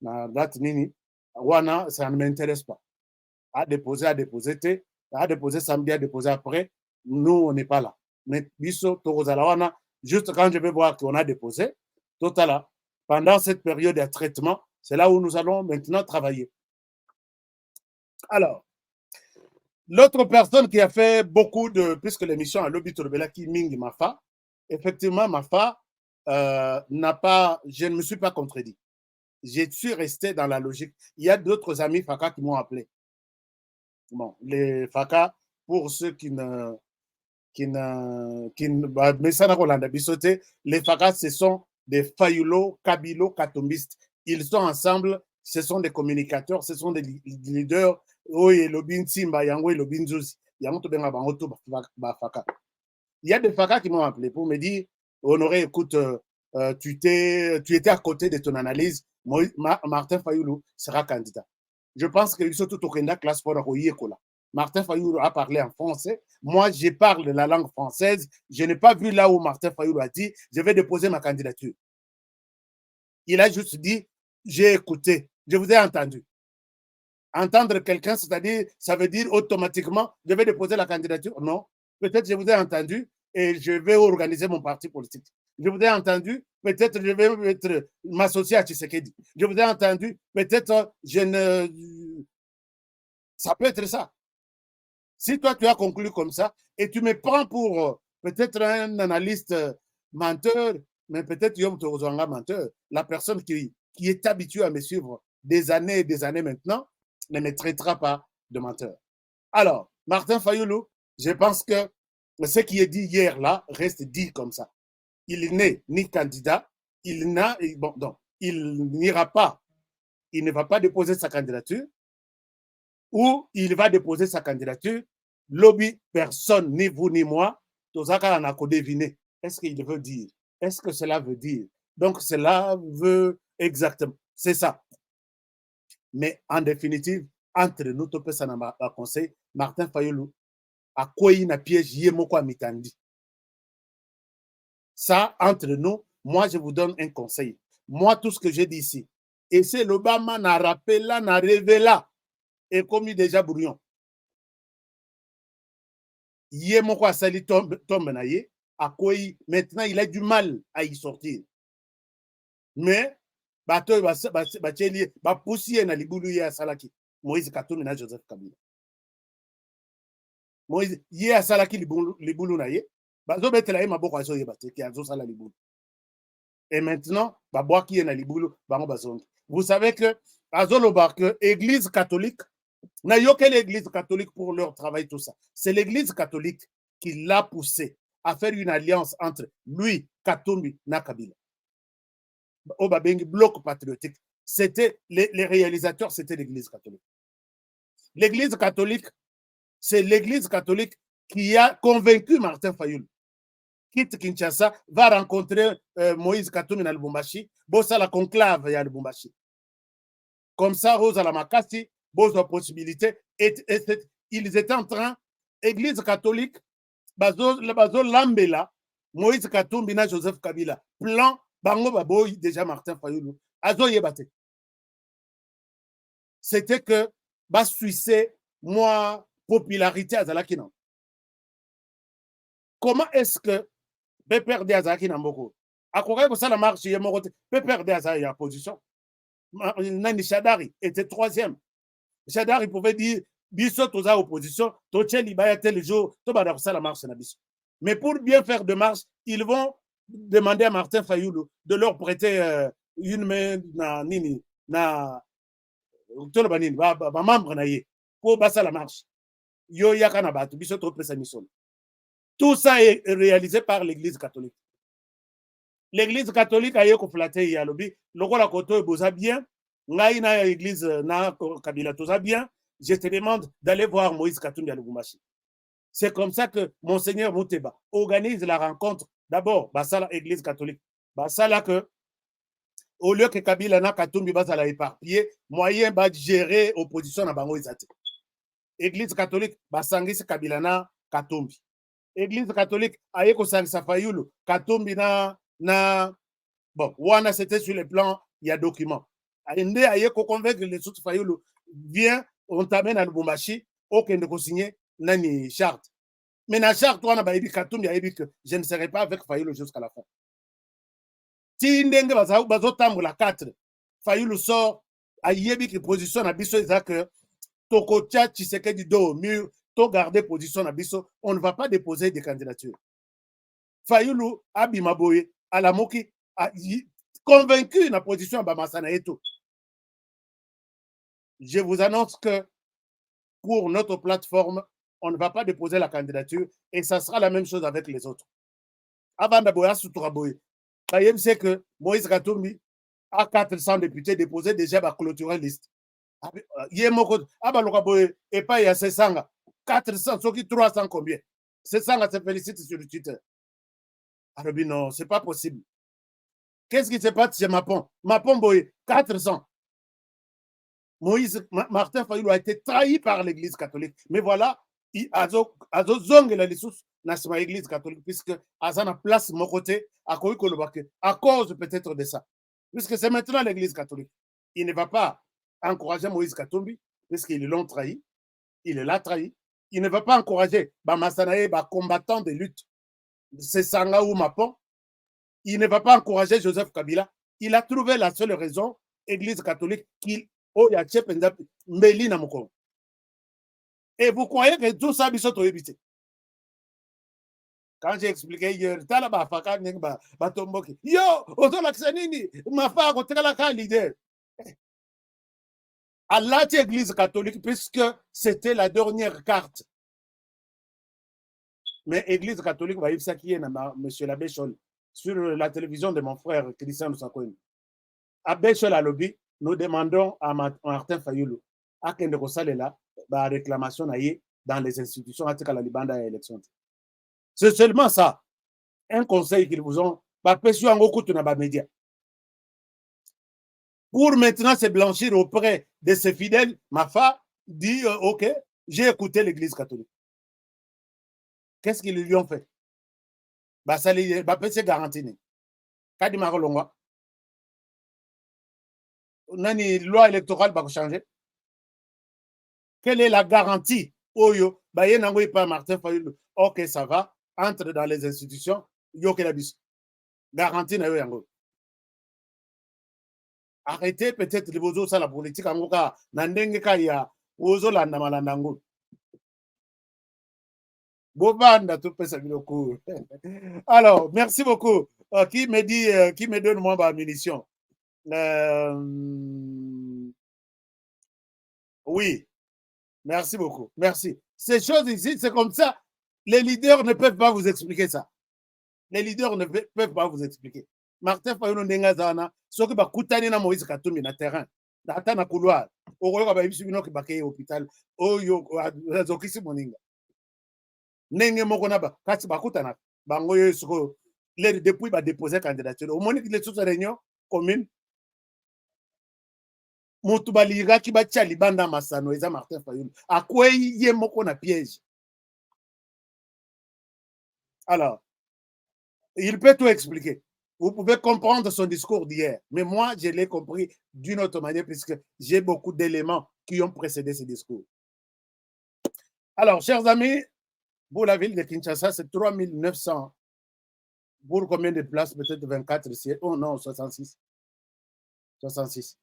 na date nini, Wana, ça ne m'intéresse pas. À déposer samedi, à déposer après, nous, on n'est pas là. Mais Bisso, Torozalawana, juste quand je vais voir qu'on a déposé, total, pendant cette période de traitement, c'est là où nous allons maintenant travailler. Alors, l'autre personne qui a fait beaucoup de, puisque l'émission a lobby Torbela qui Ming Mafa, effectivement, Mafa n'a pas, je ne me suis pas contredit. Je suis resté dans la logique. Il y a d'autres amis Faka qui m'ont appelé. Bon, les Faka, pour ceux mais ça n'a pas bisoté, les Faka, ce sont des Fayulo, Kabilo, Katumbistes. Ils sont ensemble, ce sont des communicateurs, ce sont des leaders. Il y a des Faka qui m'ont appelé pour me dire, Honoré, écoute, tu étais à côté de ton analyse, Martin Fayulu sera candidat. Je pense qu'ils sont tout au Kenda classe pour la Martin Fayulu a parlé en français. Moi, je parle la langue française. Je n'ai pas vu là où Martin Fayulu a dit je vais déposer ma candidature. Il a juste dit j'ai écouté, je vous ai entendu. Entendre quelqu'un, c'est-à-dire, ça veut dire automatiquement je vais déposer la candidature. Non, peut-être je vous ai entendu et je vais organiser mon parti politique. Je vous ai entendu, peut-être je vais m'associer à Tshisekedi. Je vous ai entendu, peut-être ça peut être ça. Si toi, tu as conclu comme ça, et tu me prends pour peut-être un analyste menteur, mais peut-être Yom Torozanga menteur, la personne qui est habituée à me suivre des années et des années maintenant, ne me traitera pas de menteur. Alors, Martin Fayulu, je pense que ce qui est dit hier là reste dit comme ça. Il n'est ni candidat, il n'a... Bon, donc, il n'ira pas, il ne va pas déposer sa candidature, ou il va déposer sa candidature, lobby, personne, ni vous ni moi, Tozaka en a deviner. Est-ce qu'il veut dire? Est-ce que cela veut dire? Donc cela veut exactement, c'est ça. Mais en définitive, entre nous, Topé Sanama conseil, Martin Fayulu, à quoi il n'a piège Yemoko à Mitandi. Ça, entre nous, moi, je vous donne un conseil. Moi, tout ce que j'ai dit ici, et c'est l'Obama n'a rappelé là, n'a révélé là, et commis déjà brouillon. Yemoko a sali tombe naye, à quoi maintenant il a du mal à y sortir. Mais, bateau, ba poussier na libulu ya salaki, Moïse Katumbi na Joseph Kabila. Moïse, yé a salaki libulu naye, bazo betela ye maboko aso ye bate, ki azo sala libulu. Et maintenant, babwaki ye na libulu, bango bazongi. Vous savez que, azoloba que Église catholique, n'a eu que l'Église catholique pour leur travail, tout ça. C'est l'Église catholique qui l'a poussé à faire une alliance entre lui, Katumbi, na Kabila. Au Babengi, bloc patriotique. C'était les réalisateurs, c'était l'Église catholique. L'Église catholique, c'est l'Église catholique qui a convaincu Martin Fayulu. Quitte Kinshasa, va rencontrer Moïse Katumbi na Lubumbashi, bossa la conclave ya Lubumbashi. Comme ça, Rosa la Makasi, bossa possibilité, et ils étaient en train, Église catholique, bazo lambela, Moïse Katumbi na Joseph Kabila, plan, bango baboy, déjà Martin Fayulu, azo yebate. C'était que, bas suissé, moi, popularité à Zalakinan. Comment est-ce que PPRD à Zalakinan Mboko? À quoi que ça la marche, il y a mon côté, PPRD à Zalakinan position. Nani Chadari était troisième. Chadari pouvait dire, Bisso, tous à opposition, Toche Libaya tel jour, tout va ça la marche na Bisso. Mais pour bien faire de marche, ils vont demander à Martin Fayulu de leur prêter une main na nini, na tout le banine, membre na ye, pour passer la marche. Yo yakana batu, Bisso trop pesa mission. Tout ça est réalisé par l'Église catholique. L'Église catholique a yeko flatter yalobi, lokola koto e boza bien, ngai na Église na Kabila toza bien, je te demande d'aller voir Moïse Katumbi à Lubumbashi. C'est comme ça que Monseigneur Mouteba organise la rencontre. D'abord, Basala Église catholique. Basala que, au lieu que Kabila na Katumbi basala éparpillé, moyen va gérer opposition à Bango Izate. Église catholique, Basangis Kabila na Katumbi. Église catholique, Ayeko Sangsa Fayulu, Katumbi na bon, Wana c'était sur le plan, il y a document. Inde Ayeko convaincre les autres Fayulu, viens, on t'amène à Lubumbashi, aucun de signer nani charte. Mais la charte, on a dit Katumbi a dit que je ne serai pas avec Fayulu jusqu'à la fin. Si Ndenge bazotambo la 4, Fayulu sort, a yebi qui position à Bisso, que Tokotia Tshisekedi do mur, to garder position à Bisso, on ne va pas déposer des candidatures. Fayulu Abimaboye, Alamoki, a convaincu la position à Bamasana et tout. Je vous annonce que pour notre plateforme, on ne va pas déposer la candidature et ça sera la même chose avec les autres. Avant d'abord, c'est que Moïse Katumbi a 400 députés déposés déjà à clôturer la liste. Il y a pas il y a 600, 400, 300 combien? 600 se félicite sur le Twitter. Alors, non, c'est pas possible. Qu'est-ce qui se passe chez Mapon? Mapon Boye, 400. Moïse, Martin Fayulu a été trahi par l'Église catholique. Mais voilà, Azo Zong la lissous dans l'Église catholique, puisque Azana place mon côté à cause peut-être de ça. Puisque c'est maintenant l'Église catholique. Il ne va pas encourager Moïse Katumbi, puisqu'ils l'ont trahi. Il l'a trahi. Il ne va pas encourager Bamasanae, combattant de lutte. C'est Sanga ou Mapon. Il ne va pas encourager Joseph Kabila. Il a trouvé la seule raison, Église catholique, qu'il et vous croyez que tout ça biso to éviter? Quand j'ai expliqué hier, yo, ma femme, leader. Allah Église catholique, puisque c'était la dernière carte. Mais Église catholique, va y ça qui est, monsieur l'abbé Chol, sur la télévision de mon frère Christian Sakoin. à Béchel lobby, nous demandons à Martin Fayoulou à Kende Kosalela, la réclamation dans les institutions à la Libanda et élection. C'est seulement ça. Un conseil qu'ils vous ont. Pour maintenant se blanchir auprès de ses fidèles, Mafa dit ok, j'ai écouté l'église catholique. Qu'est-ce qu'ils lui ont fait? Ça c'est garanti. Kadi Marolongwa. Nani loi électorale va changer. Quelle est la garantie? Oyo, Bayenango pas Martin Fayoulou. Ok, ça va. Entre dans les institutions. Yo Kelabis. Garantie na yo yango. Arrêtez peut-être les bozo ça la politique en cas nandenge kaya ozo landa malandango. Bobanda tout pesa biloko. Alors, merci beaucoup. Qui me dit qui me donne moi ma munition? Oui. Merci beaucoup. Merci. Ces choses ici, c'est comme ça. Les leaders ne peuvent pas vous expliquer ça. Les leaders ne peuvent pas vous expliquer. Martin Fayoulou ndenga zana, soki ba kutani na Moïse Katumbi na terrain. Na ata na couloir. Okoyoka ba bisu bino ki bakeye hôpital. Oyo azokisi moninga. Nenge moko na ba kati bakutana. Bango yo soko depuis ba déposer candidature. Au monique les sous réunion commune. Motu balira ki ba tia libanda masano eza Martin Fayoulou. Akwei ye moko na piège. Alors, il peut tout expliquer. Vous pouvez comprendre son discours d'hier, mais moi, je l'ai compris d'une autre manière puisque j'ai beaucoup d'éléments qui ont précédé ce discours. Alors, chers amis, pour la ville de Kinshasa, c'est 3900. Pour combien de places? Peut-être 24 ici. Oh non, 66. 66.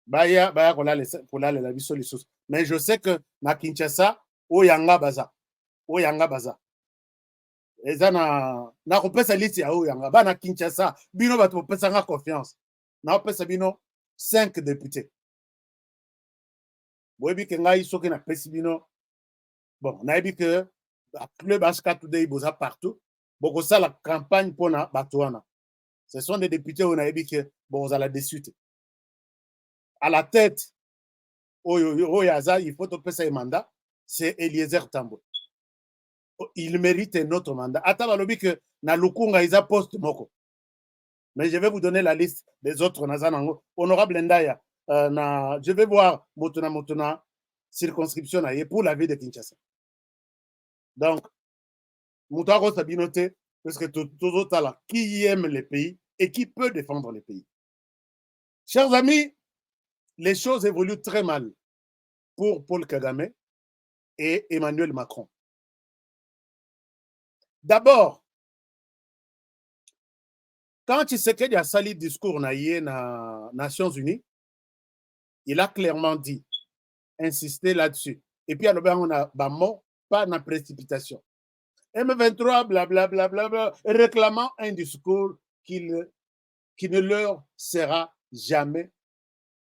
Baya, la vie sur les sources. Mais je sais que na Kinshasa, Oyanga Baza. Oyanga Baza. Eza na kopesa liste ya Oyanga. Ba na Kinshasa, bino bato pesa nga confiance. Na opesa bino 5 députés. Boyebi ke ngai soki na pesi bino. Bon, na yebi que club HK Today boza partout. Boko ça la campagne pour na batuana. Ce sont des députés on a yebi que boza la désuite. À la tête Oyaza, il faut opesa un mandat, c'est Eliezer Tambo. Il mérite un autre mandat. Attends, lobby que na lukunga isa poste moko. Mais je vais vous donner la liste des autres nazanango. Honorable Ndaya, je vais voir Motuna circonscription pour la ville de Kinshasa. Donc, Moutaro Sabinote, parce que tout autres là, qui aime les pays et qui peut défendre les pays. Chers amis, les choses évoluent très mal pour Paul Kagame et Emmanuel Macron. D'abord, quand Tshisekedi a sali discours na Nations Unies, il a clairement dit, insisté là-dessus. Et puis, on a mot, pas de précipitation. M23, blablabla, réclamant un discours qui ne leur sera jamais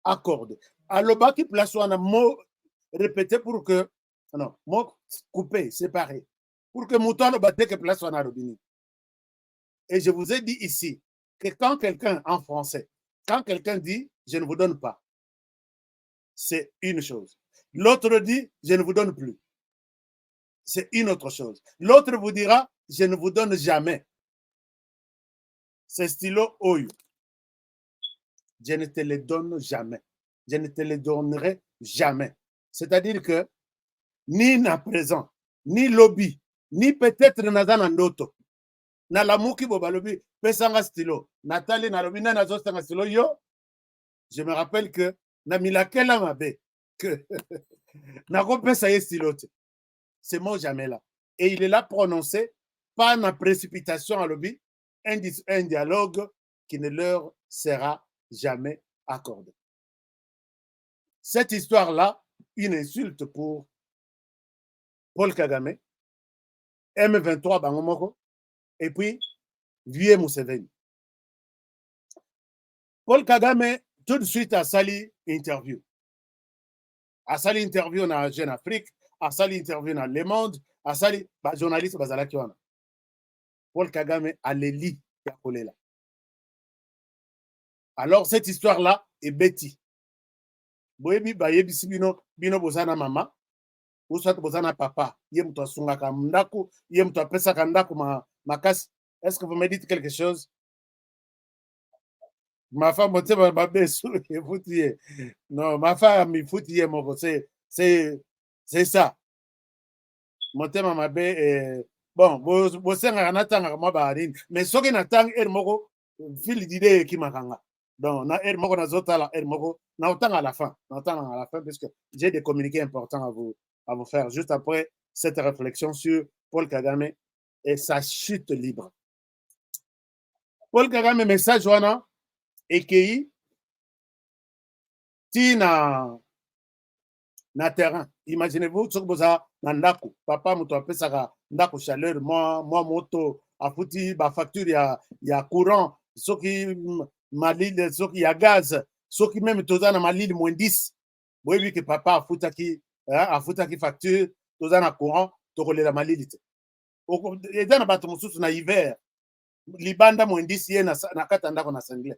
accordé. Alors, bas qui place un mot répété pour que, non, mot coupé, séparé, pour que Mouton le batte que place un robinet. Et je vous ai dit ici que quand quelqu'un, en français, quand quelqu'un dit « je ne vous donne pas », c'est une chose. L'autre dit « je ne vous donne plus », c'est une autre chose. L'autre vous dira « je ne vous donne jamais ». C'est stylo Oyo. Je ne te les donne jamais. Je ne te les donnerai jamais. C'est-à-dire que ni na présent, ni lobby, ni peut-être nazana ndoto. Na lamuki boba lobby, pesanga stylo. Nathalie na lobby na nazostanga stylo yo. Je me rappelle que na milakela mabe que na kopesa ye stylo. C'est mon jamais là. Et il est là prononcé par ma précipitation à lobby, un dialogue qui ne leur sera jamais accordé. Cette histoire-là, une insulte pour Paul Kagame, M23 Bangomoko, et puis Vieux Museveni. Paul Kagame, tout de suite, a sali interview. A sali interview dans Jeune Afrique, a sali interview dans Le Monde, a sali journaliste Bazalaki wana. Paul Kagame a les lits ya kolela. Alors, cette histoire-là est bêtie. Boyebi bayebisi bino bozana mama, ou soit bozana papa, ye muto asungaka ndaku, ye muto apesaka ndaku makasi. Est-ce que vous me dites quelque chose? Ma femme, non, ma femme, il faut dire, c'est ça. Motema mabe, bon, bosenga natanga moi barini, mais soki natang moko fil d'idée qui makanga. Donc, na moko na zotala moko na otanga à la fin, parce que j'ai des communiqués importants à vous faire juste après cette réflexion sur Paul Kagame et sa chute libre. Paul Kagame message wana ekei ti na terrain. Imaginez-vous soki boza na ndako, papa moto apesaka ndako chaleur, moi moto afuti ba facture ya courant, soki malile, soki ya gaz, soki même toza na malile moins 10. Boyebi que papa afutaki facture, toza na courant, tokolela malile te. Eza na bato mosusu na hiver, libanda moins 10 ye na kata ndako na sangle.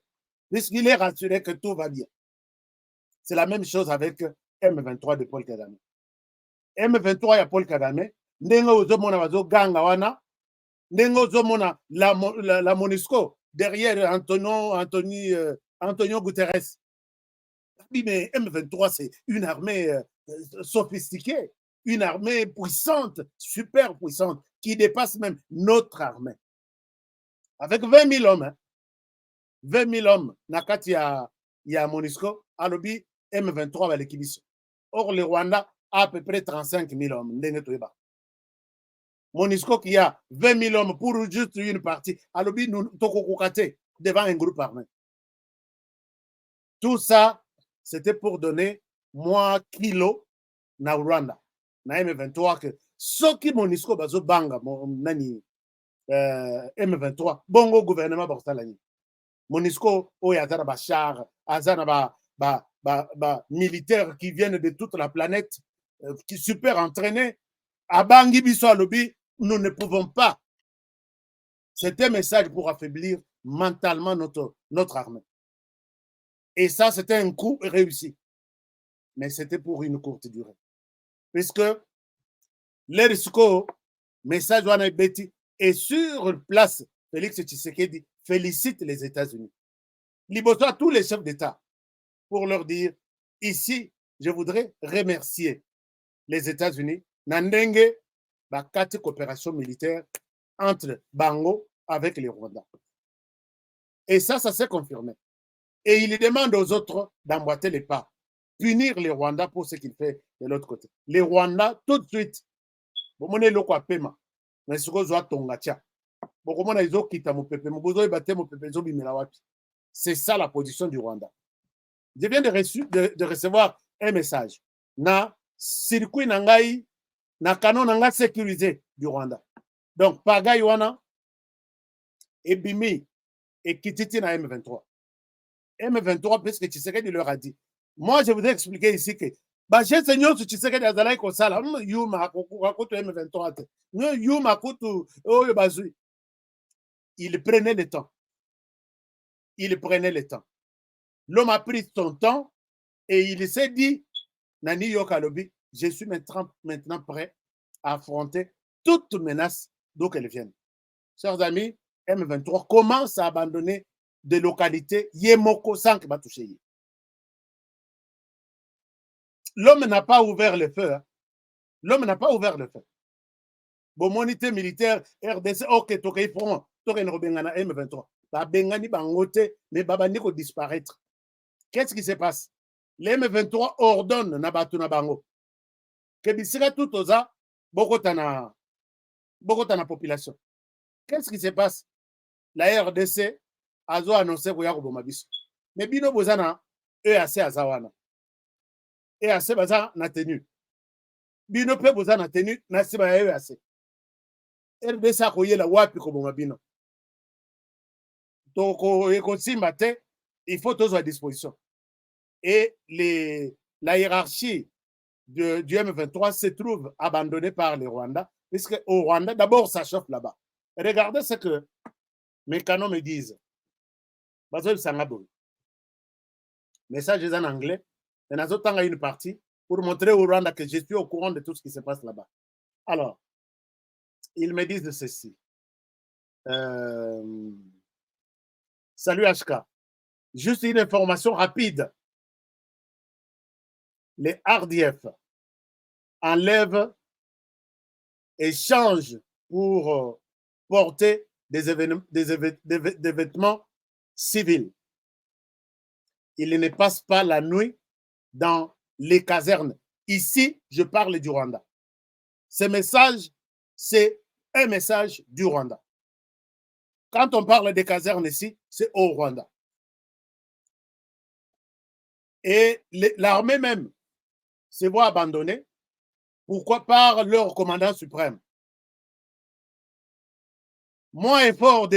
Puisqu'il est rassuré que tout va bien. C'est la même chose avec M23 de Paul Kagame. M23 ya Paul Kagame, ndenge ozomona bazo ganga wana, ndenge ozomona la MONUSCO derrière Antonio Guterres. Mais M23 c'est une armée sophistiquée, une armée puissante, super puissante, qui dépasse même notre armée. Avec 20 000 hommes, hein. 20 000 hommes, nakati ya MONUSCO, alobi M23 va l'équilibre. Or, le Rwanda a à peu près 35 000 hommes. MONUSCO qui a 20 000 hommes pour juste une partie, alobi nous tokokokate devant un groupe armé. Tout ça, c'était pour donner moins kilo na Rwanda. Na M23 que ce qui MONUSCO bazo banga nani M23 bongo gouvernement borsalani. MONUSCO oyo azana ba char, azana ba militaires qui viennent de toute la planète, qui super entraînés. Abangi biso alobi, nous ne pouvons pas. C'était un message pour affaiblir mentalement notre armée. Et ça, c'était un coup réussi. Mais c'était pour une courte durée. Puisque l'ERSCO, message wana beti, et sur place, Félix Tshisekedi félicite les États-Unis. Liboso à tous les chefs d'État pour leur dire, ici, je voudrais remercier les États-Unis nandenge bakati coopération militaire entre Bango avec les Rwandais. Et ça s'est confirmé. Et il demande aux autres d'emboîter les pas, punir les Rwandais pour ce qu'il fait de l'autre côté. Les Rwandais, tout de suite, bomone loko apema, mais ce qu'on doit tongatia. C'est ça la position du Rwanda. Je viens de recevoir un message. Na circuit nangai, na canon nangai sécurisé du Rwanda. Donc, Pagaï wana, et Bimi, et Kititi na M23. M23, puisque Tshisekedi leur a dit. Moi, je voudrais expliquer ici que, j'ai seigneur sur Tshisekedi azalai kosala, yuma koto M23, yuma koto oyo bazui. Il prenait le temps. Il prenait le temps. L'homme a pris son temps et il s'est dit, Nani Yokalobi, je suis maintenant prêt à affronter toute menace d'où qu'elle vienne. Chers amis, M23 commence à abandonner des localités Yemoko sans que va toucher. L'homme n'a pas ouvert le feu. Hein. L'homme n'a pas ouvert le feu. Bon, monité militaire, RDC, ok, Tokei Front. M23. Bengani bangote, mais Babandiko disparaître. Qu'est-ce qui se passe? Les M23 ordonnent Nabatu Nabango. Que bisira tout oza, Bokotana population. Qu'est-ce qui se passe? La RDC a annoncé Roya Bomabiso. Mais Bino Bozana, EAC Azawana. EAC Baza na tenu. Bino Pe Bozana tenu, Nasiba EAC. RDC a koye la wapi Kobomabino. Donc, il faut tous à disposition. Et la hiérarchie du M23 se trouve abandonnée par les Rwandais, puisque au Rwanda, d'abord, ça chauffe là-bas. Regardez ce que mes canons me disent. Message est en anglais. Et nous avons une partie pour montrer au Rwanda que je suis au courant de tout ce qui se passe là-bas. Alors, ils me disent de ceci. Salut HK. Juste une information rapide. Les RDF enlèvent et changent pour porter des vêtements civils. Ils ne passent pas la nuit dans les casernes. Ici, je parle du Rwanda. Ce message, c'est un message du Rwanda. Quand on parle des casernes ici, c'est au Rwanda. Et l'armée même se voit abandonnée. Pourquoi? Par leur commandant suprême. Moins effort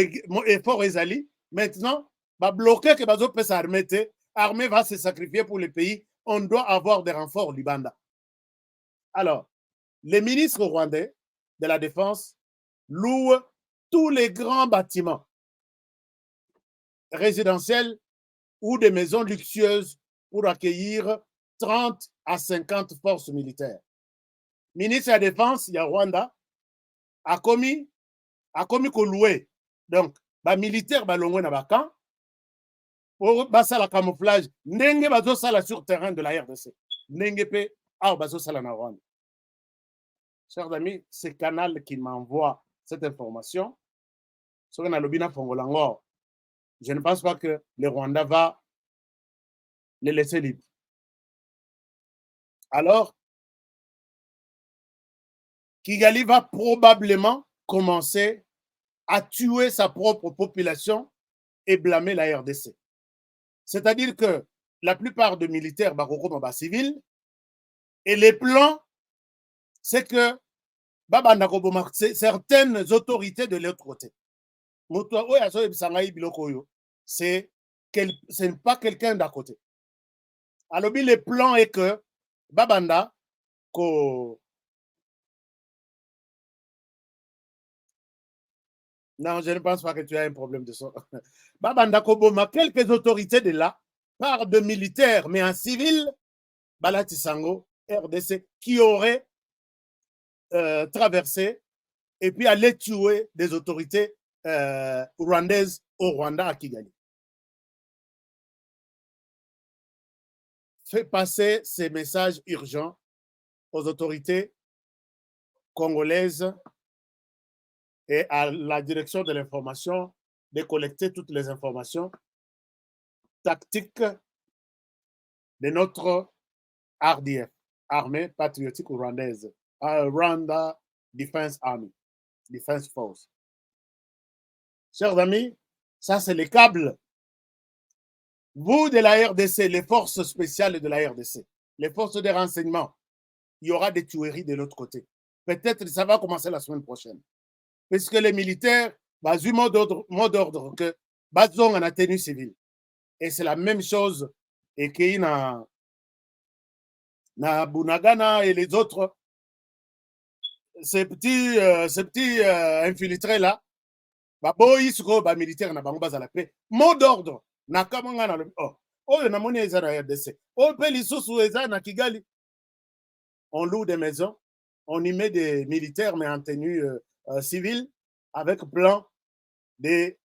Ezali, maintenant, va bloquer que Bazo peut s'arrêter. L'armée va se sacrifier pour le pays. On doit avoir des renforts Libanda. Alors, les ministres rwandais de la Défense louent tous les grands bâtiments résidentiels ou des maisons luxueuses pour accueillir 30 à 50 forces militaires. Ministre de la Défense, il y a Rwanda, a commis qu'on louer. Donc, les militaires balongwe na bakan pour basa la camouflage. Nenge bazo sala sur terrain de la RDC. Nenge pe bazo sala na Rwanda. Chers amis, c'est Canal qui m'envoie cette information. Je ne pense pas que le Rwanda va les laisser libres. Alors, Kigali va probablement commencer à tuer sa propre population et blâmer la RDC. C'est-à-dire que la plupart des militaires sont civils et les plans, c'est que certaines autorités de l'autre côté. Ce n'est pas quelqu'un d'à côté. Alors, le plan est que Babanda, non, je ne pense pas que tu as un problème de ça. Babanda Koboma, quelques autorités de là, par de militaires, mais en civil, Balatisango, RDC, qui auraient traversé et puis aller tuer des autorités rwandaises au Rwanda à Kigali. Fait passer ces messages urgents aux autorités congolaises et à la direction de l'information de collecter toutes les informations tactiques de notre RDF, Armée patriotique rwandaise, Rwanda Defense Army, Defense Force. Chers amis, ça c'est les câbles. Vous de la RDC, les forces spéciales de la RDC, les forces de renseignement, il y aura des tueries de l'autre côté. Peut-être que ça va commencer la semaine prochaine. Puisque les militaires, bah, du mot d'ordre que Bazong en a tenue civile. Et c'est la même chose et qu'il y a Bunagana et les autres, ces petits infiltrés là, bah, bah, militaires na bango baza la paix. Mot d'ordre, na kamanga na le na moni eza na RDC. Pe lisusu eza na Kigali. On loue des maisons, on y met des militaires mais en tenue civile avec plan de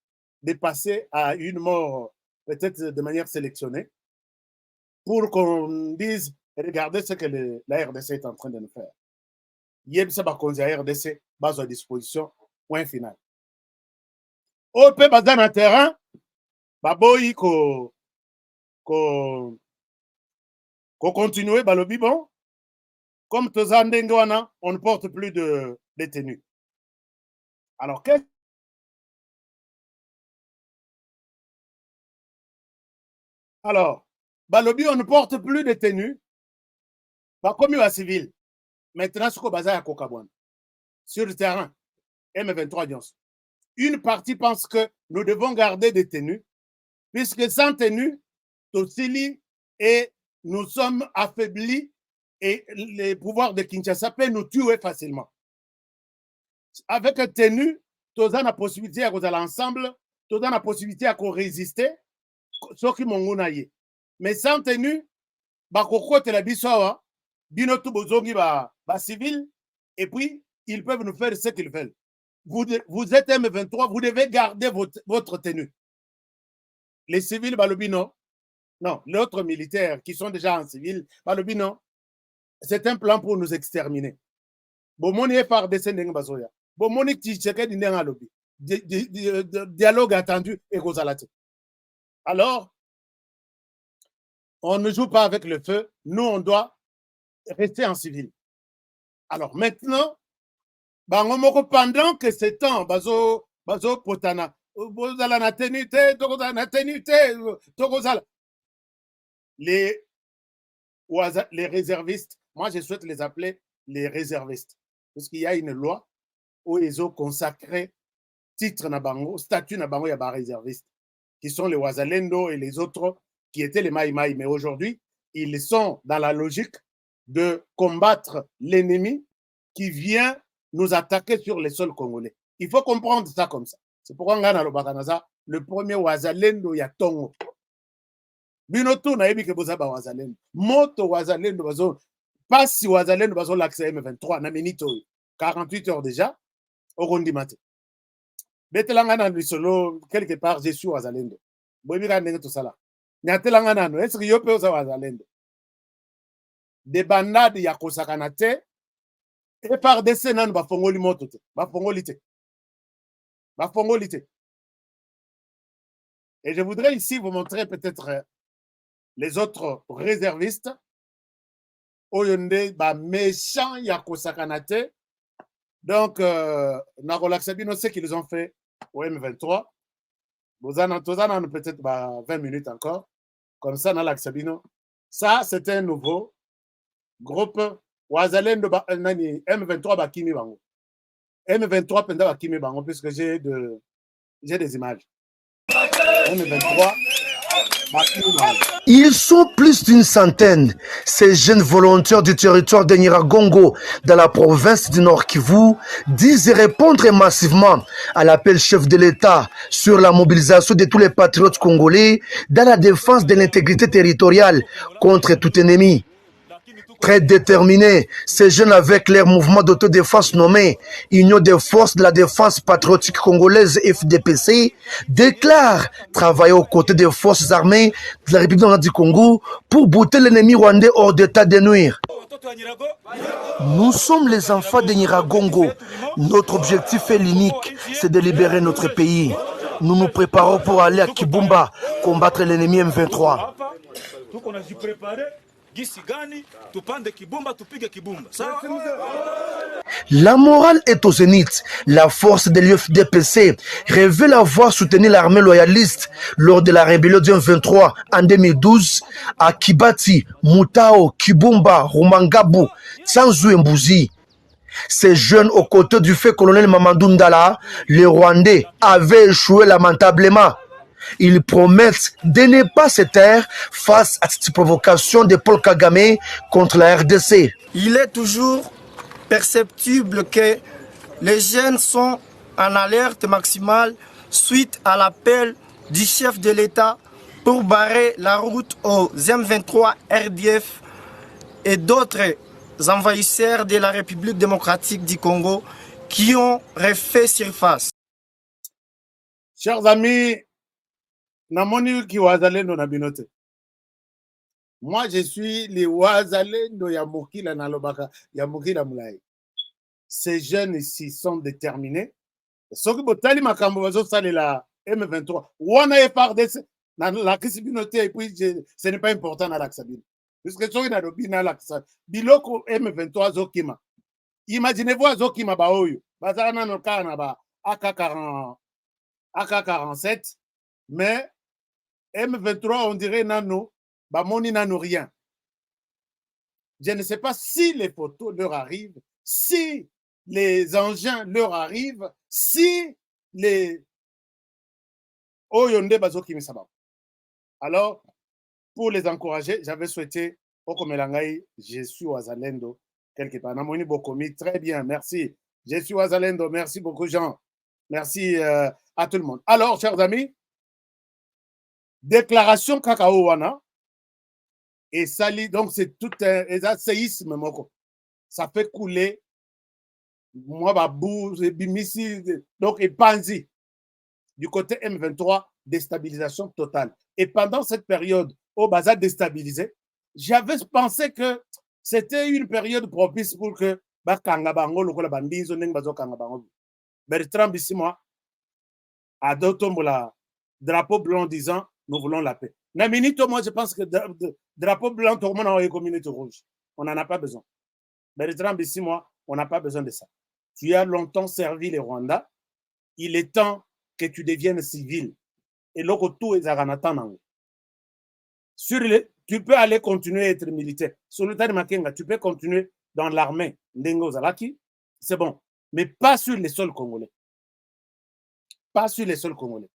passer à une mort peut-être de manière sélectionnée pour qu'on dise regardez ce que la RDC est en train de nous faire. Yebisa bakonzi ya RDC bazo à disposition, point final. Ope baza na terrain baboyi ko continuer balobi bon comme toza ndenge wana on ne porte plus de détenus. Alors qu'est-ce alors balobi on ne porte plus de détenus bakomi wa civil. Maintenant, ce que Baza a Kokabouane, sur le terrain, M23 Alliance, une partie pense que nous devons garder des tenues, puisque sans tenue, Totsili et nous sommes affaiblis et les pouvoirs de Kinshasa peuvent nous tuer facilement. Avec une tenue, tu as la possibilité à cause de l'ensemble, tu as la possibilité à résister, ce qui m'ont. mais sans tenue, bakokotela biso awa, bino tu bozongi ba civil, et puis ils peuvent nous faire ce qu'ils veulent. Vous êtes M23, vous devez garder votre tenue. Les civils, balobino, non, les autres militaires qui sont déjà en civil, balobino, c'est un plan pour nous exterminer. Bomoni est par descending bazoya. Bomoni tcheke dinenga lobi. Dialogue attendu et gozalate. Alors, on ne joue pas avec le feu. Nous, on doit rester en civil. Alors maintenant, pendant que c'est temps, bazo potana, bozala na tenité, les réservistes, moi je souhaite les appeler les réservistes, parce qu'il y a une loi où ils ont consacré titre na bango, statut na bango, il y a des réservistes, qui sont les Wazalendo et les autres qui étaient les Maï Maï, mais aujourd'hui, ils sont dans la logique de combattre l'ennemi qui vient nous attaquer sur les sols congolais. Il faut comprendre ça comme ça. C'est pourquoi on a le premier Wazalendo ya Tongo. Binoto na yebi ke bozaba Wazalendo. Moto Wazalendo bazo pas si Wazalendo bazo l'accès M23 na minito 48 heures déjà au Rondi Mate. Betelanga na bisolo quelque part je suis Wazalendo. Boyebi ka ndenge to sala. Nyatelanga nano est-ce que yo pe oza Wazalendo? Des bandades ya kosakana te et par des sénans bafongoli moto te. Bafongoli te. Bafongoli te. Et je voudrais ici vous montrer peut-être les autres réservistes oyonde ba méchant ya kosakanate. Donc Nakolaksabino ce qu'ils ont fait au M23. Bozana peut-être 20 minutes encore. Comme ça Nakolaksabino. Ça c'est un nouveau groupe Wazalendo nani M23 bakimi bango. M23 penda bakimi bango puisque j'ai des images. M23 bakimi bango. Ils sont plus d'une centaine, ces jeunes volontaires du territoire de Nyiragongo, dans la province du Nord Kivu, disent répondre massivement à l'appel chef de l'État sur la mobilisation de tous les patriotes congolais dans la défense de l'intégrité territoriale contre tout ennemi. Très déterminés, ces jeunes avec leur mouvement d'autodéfense nommé Union des forces de la défense patriotique congolaise FDPC déclarent travailler aux côtés des forces armées de la République du Congo pour bouter l'ennemi rwandais hors d'état de nuire. Nous sommes les enfants de Nyiragongo. Notre objectif est l'unique, c'est de libérer notre pays. Nous nous préparons pour aller à Kibumba combattre l'ennemi M23. La morale est au zénith. La force de l'UFDPC révèle avoir soutenu l'armée loyaliste lors de la rébellion du M23 en 2012 à Kibati, Mutao, Kibumba, Rumangabu, Tsanzu et Mbuzi. Ces jeunes aux côtés du fait colonel Mamadou Ndala, les Rwandais avaient échoué lamentablement. Ils promettent de ne pas se taire face à cette provocation de Paul Kagame contre la RDC. Il est toujours perceptible que les jeunes sont en alerte maximale suite à l'appel du chef de l'État pour barrer la route aux M23 RDF et d'autres envahisseurs de la République démocratique du Congo qui ont refait surface. Chers amis, namoni ki Wazalendo na binote. Moi, je suis les Wazalendo ya Mokila na Lobaka, ya Mokila Moulay. Ces jeunes ici sont déterminés. Soki botali makambo bazo sale la M23. Wana est par des la kisibinote et puis ce n'est pas important na l'aksabine. Puisque soki na dobina l'aksa. Biloko M23 zokima. Imaginez-vous zokima baoyo. Bazana na noka na ba AK-47 mais M23 on dirait nano bamoni nano rien. Je ne sais pas si les photos leur arrivent, si les engins leur arrivent, si les oyonde bazoki misaba. Alors pour les encourager, j'avais souhaité Okomelangai, je suis Wazalendo quelque part. Namoni Bokomi, très bien, merci. Je suis Wazalendo, merci beaucoup Jean. Merci à tout le monde. Alors chers amis, déclaration Kakao Wana, Et sali, donc c'est tout un séisme. Ça fait couler. Moi, babou, bimisi, donc et Panzi. Du côté M23, déstabilisation totale. Et pendant cette période, au Baza déstabilisé, j'avais pensé que c'était une période propice pour que Bertrand Bissimo a d'autres la drapeau blanc disant nous voulons la paix. Na minute, moi je pense que drapeau blanc, tout le monde a une communauté rouge. On n'en a pas besoin. Bertrand Bissimo, on n'a pas besoin de ça. Tu as longtemps servi les Rwandais. Il est temps que tu deviennes civil. Et là, tout est à tu peux aller continuer à être militaire. Sur le tas de Makenga, tu peux continuer dans l'armée. C'est bon. Mais pas sur les sols congolais. Pas sur les sols congolais.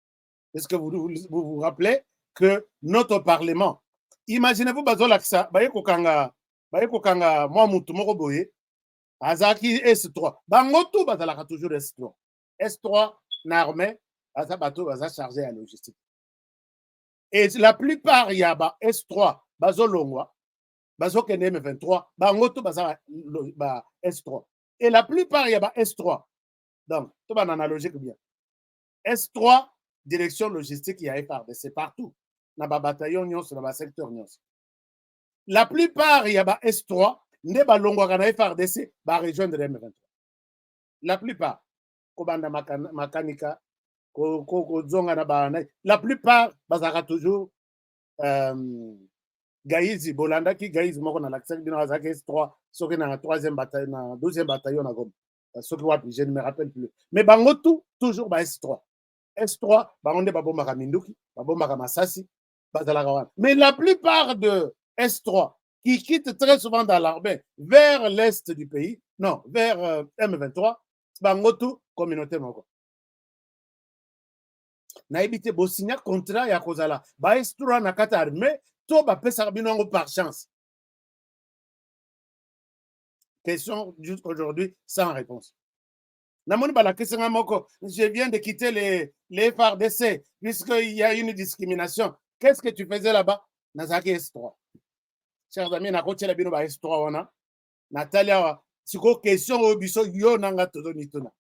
Est-ce que vous rappelez que notre parlement, imaginez-vous, Bazolaksa, Bayekokanga, moi, Moutoumoro Boye, Azaki S3. Bangoto, Bazalaka toujours S3. S3, l'armée, Azabato, Baza chargé à la logistique. Et la plupart, il y a S3, Bazolongwa, Bazokene M23, Bangoto, Baza S3. Et la plupart, il y a S3. Donc, tout va en analogique bien. S3, direction logistique, il y a FRDC partout. Dans le bataillon, dans le secteur. La plupart, il y a S3, ne balongwa kana FRDC, va rejoindre M23. La plupart, Kobanda Makanika, la plupart, bazara toujours Gaïzi, Bolanda qui Gaïzi, moi on a l'accès de S3, ceux qui dans la 3e bataillon, 12e bataillon à Gom. Ceux qui je ne me rappelle plus. Mais Bangotou, toujours S3. S3, on est Babomaka Minduki, Babomaka Masasi, Bazalagawan. Mais la plupart de S3 qui quittent très souvent dans l'armée vers l'est du pays, non, vers M23, Bangotou, communauté Moko. Na évité signer contrat ya kozala ba S3 na kata armée to ba pesa binongo par chance. Question jusqu'aujourd'hui sans réponse. Namoni bala question moko, je viens de quitter les FARDC puisqu'il y a une discrimination. Qu'est-ce que tu faisais là-bas? Nazaki S3. Chers amis, na kotiela bino ba S3 wana. Natalia siko question obiso yo nanga tozonitona.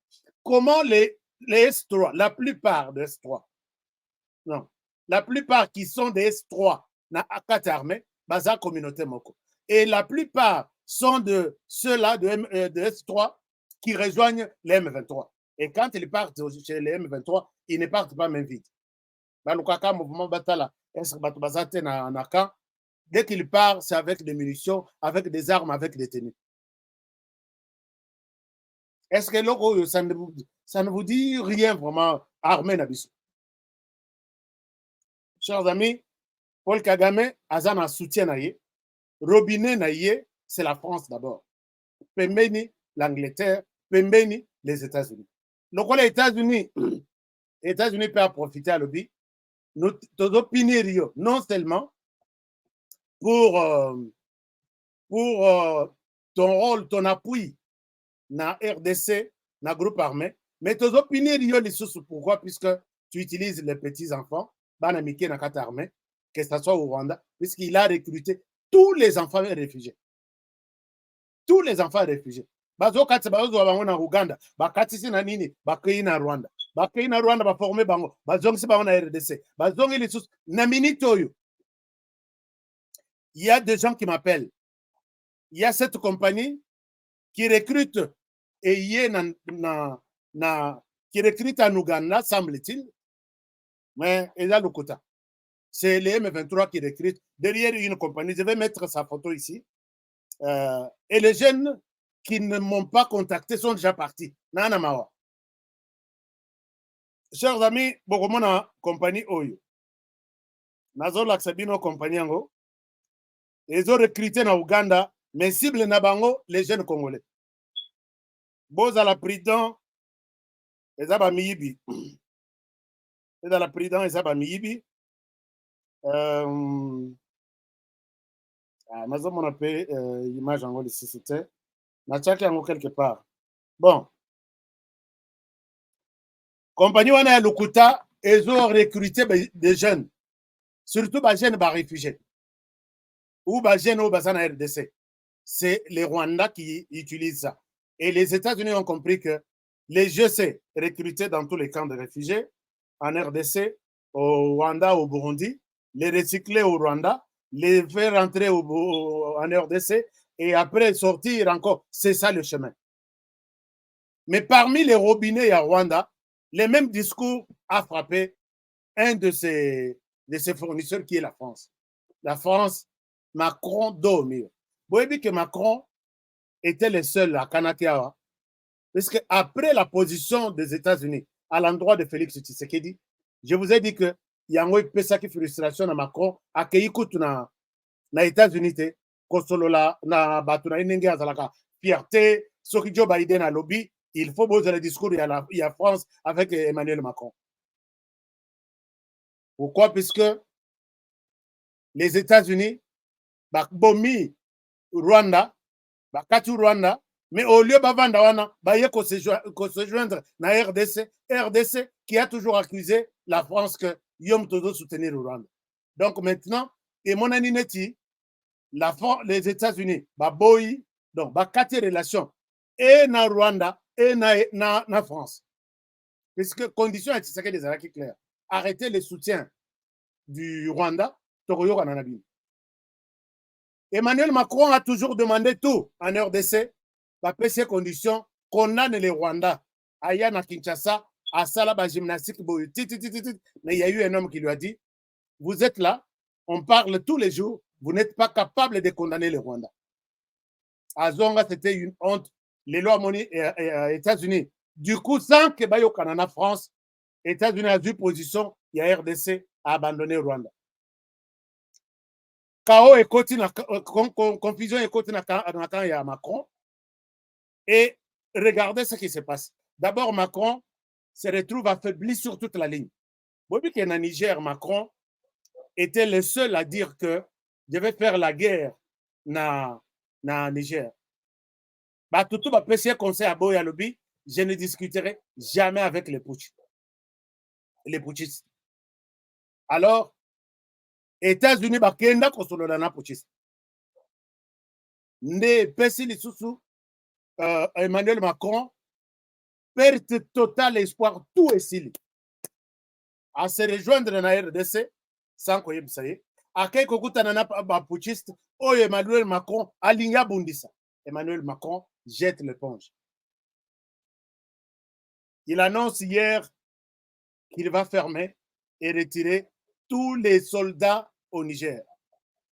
Comment les S3, la plupart des S3, non, la plupart qui sont des S3, na akata armée, baza communauté moko. Et la plupart sont de ceux-là de S3 qui rejoignent les M23. Et quand ils partent chez les M23, ils ne partent pas même vite. Balukaka mouvement batala, est-ce que bazate na naka, dès qu'ils partent, c'est avec des munitions, avec des armes, avec des tenues. Est-ce que logo, ça ne vous dit rien vraiment armé Nabiso? Chers amis, Paul Kagame, Azana soutien naïe, robinet naïe, c'est la France d'abord. Pembeni, l'Angleterre, Pembeni, les États-Unis. Donc, les États-Unis peuvent profiter à l'objet. Nous opinions non seulement pour ton rôle, ton appui na RDC, na groupe armé, mais tes opinions les sources pourquoi? Puisque tu utilises les petits-enfants, banamike na kata armé, que ce soit au Rwanda, puisqu'il a recruté tous les enfants réfugiés. Tous les enfants réfugiés. Bazo katsa bazo bango na Uganda, bakatisi na nini, bakei na Rwanda. Bakei na Rwanda ba former bango, bazongisi bango na RDC. Bazongi les sources na minitoyo. Il y a des gens qui m'appellent. Il y a cette compagnie qui recrute et qui recrute en Ouganda, semble-t-il, mais il y a le quota. C'est les M23 qui recrutent derrière une compagnie. Je vais mettre sa photo ici. Et les jeunes qui ne m'ont pas contacté sont déjà partis. Nana Mawa. Chers amis, beaucoup de compagnie Oyo. Nazo Laksabino compagnie Ango. Ils ont recruté en Ouganda, mais cible Nabango, les jeunes Congolais. Boza la prudent, ils ont miyibi. Et dans la prudent, ils ont miyibi. Nazo mon appel image en ici c'était. Natchaki en quelque part. Bon. Compagnie wana Lukuta, ils ont recruté des jeunes, surtout des jeunes réfugiés. ou Bajen ou Bazana RDC. C'est les Rwandais qui utilisent ça. Et les États-Unis ont compris que les GC recrutés dans tous les camps de réfugiés, en RDC, au Rwanda, au Burundi, les recycler au Rwanda, les faire rentrer en RDC et après sortir encore. C'est ça le chemin. Mais parmi les robinets à Rwanda, le même discours a frappé un de ses fournisseurs qui est la France. La France, Macron dormir. Vous voyez que Macron était le seul à Kanakiawa. Parce qu'après la position des États-Unis à l'endroit de Félix Tshisekedi, je vous ai dit que il y a une frustration à Macron à Keikout na États-Unis, Kosolola na Batuna Inenge Azalaka, fierté, Soki Joe Biden à lobby, il faut poser le discours, il y a France avec Emmanuel Macron. Pourquoi? Puisque les États-Unis, Bomi, Rwanda, Katu Rwanda, mais au lieu de se joindre à RDC qui a toujours accusé la France que Yom Todo soutenir le Rwanda. Donc maintenant, et mon anineti, les États-Unis, Boyi, donc quatre relations, et na Rwanda, et na France. Puisque condition est ce des arrêts clairs. Arrêter le soutien du Rwanda, Toroyo Kananabi. Emmanuel Macron a toujours demandé tout en RDC, ces conditions, condamne les Rwandais. Aya na Kinshasa, à Salaba gymnastique, mais il y a eu un homme qui lui a dit, vous êtes là, on parle tous les jours, vous n'êtes pas capable de condamner les Rwandais. À Zonga, c'était une honte. Les lois moni États-Unis. Du coup, sans que Bayo Canada, France, États-Unis a eu position, il y a RDC à abandonner Rwanda. Chaos et confusion et côté il y a Macron. Et regardez ce qui se passe. D'abord, Macron se retrouve affaibli sur toute la ligne. Vous voyez qu'en Niger, Macron était le seul à dire que je vais faire la guerre na Niger. Tout le conseil à Boya Lobby, je ne discuterai jamais avec les putschistes. Alors, États-Unis, Bakenda, Kosolodana putschiste. Ne pesi lisusu Emmanuel Macron, perte totale espoir, tout est sili. À se rejoindre dans la RDC, sans qu'on y ait à quelques coups de putschiste, oh Emmanuel Macron, aligna Bundisa. Emmanuel Macron jette l'éponge. Il annonce hier qu'il va fermer et retirer tous les soldats au Niger.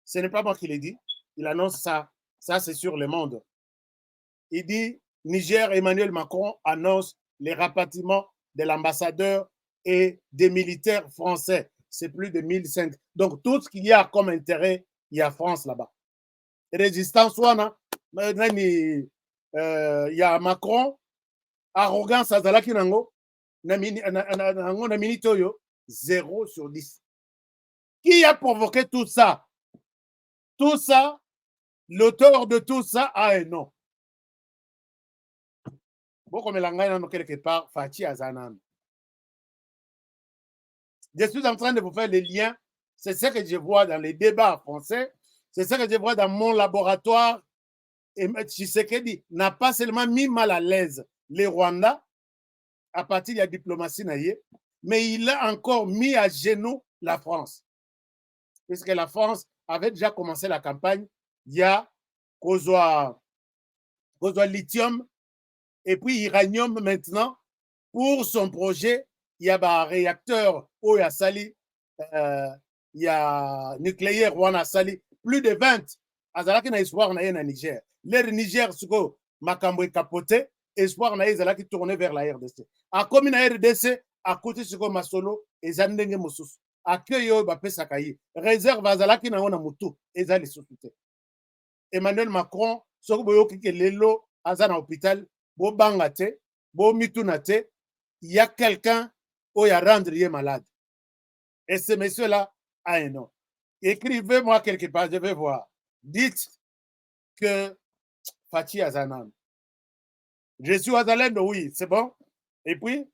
Ce n'est pas moi qui l'ai dit. Il annonce ça. Ça, c'est sur Le Monde. Il dit, Niger, Emmanuel Macron annonce les rapatriements de l'ambassadeur et des militaires français. C'est plus de 1005. Donc, tout ce qu'il y a comme intérêt, il y a France là-bas. Résistance, il y a Macron, arrogance, azalaki nango, na minitoyo, 0 sur 10. Qui a provoqué tout ça? Tout ça, l'auteur de tout ça a un nom. Beaucoup me quelque part, Fachi Azanan. Je suis en train de vous faire les liens. C'est ce que je vois dans les débats français. C'est ce que je vois dans mon laboratoire. Et Tshisekedi n'a pas seulement mis mal à l'aise les Rwandais à partir de la diplomatie, mais il a encore mis à genoux la France. Puisque la France avait déjà commencé la campagne, il y a Kozoa lithium et puis uranium maintenant. Pour son projet, il y a un réacteur où il y a Sali, il y a nucléaire où on a Sali, plus de 20. Azalaki na espoir na en Niger. L'air Niger, suko makambo est capoté, espoir na ezalaki tourné vers la RDC. A comme na RDC, à côté suko masolo, et zandenge mosusu. Accueil bapesa kayi. Réserve azalaki na ona mutu, ezali sosité. Emmanuel Macron, suko boyoki ke lelo azana hôpital, bo bangate, bo mitunate, il y a quelqu'un où il y a rendre malade. Et ce monsieur-là a un nom. Écrivez-moi quelque part, je vais voir. Dites que Fachi Azanan. Je suis Azalendo, oui, c'est bon. Et puis,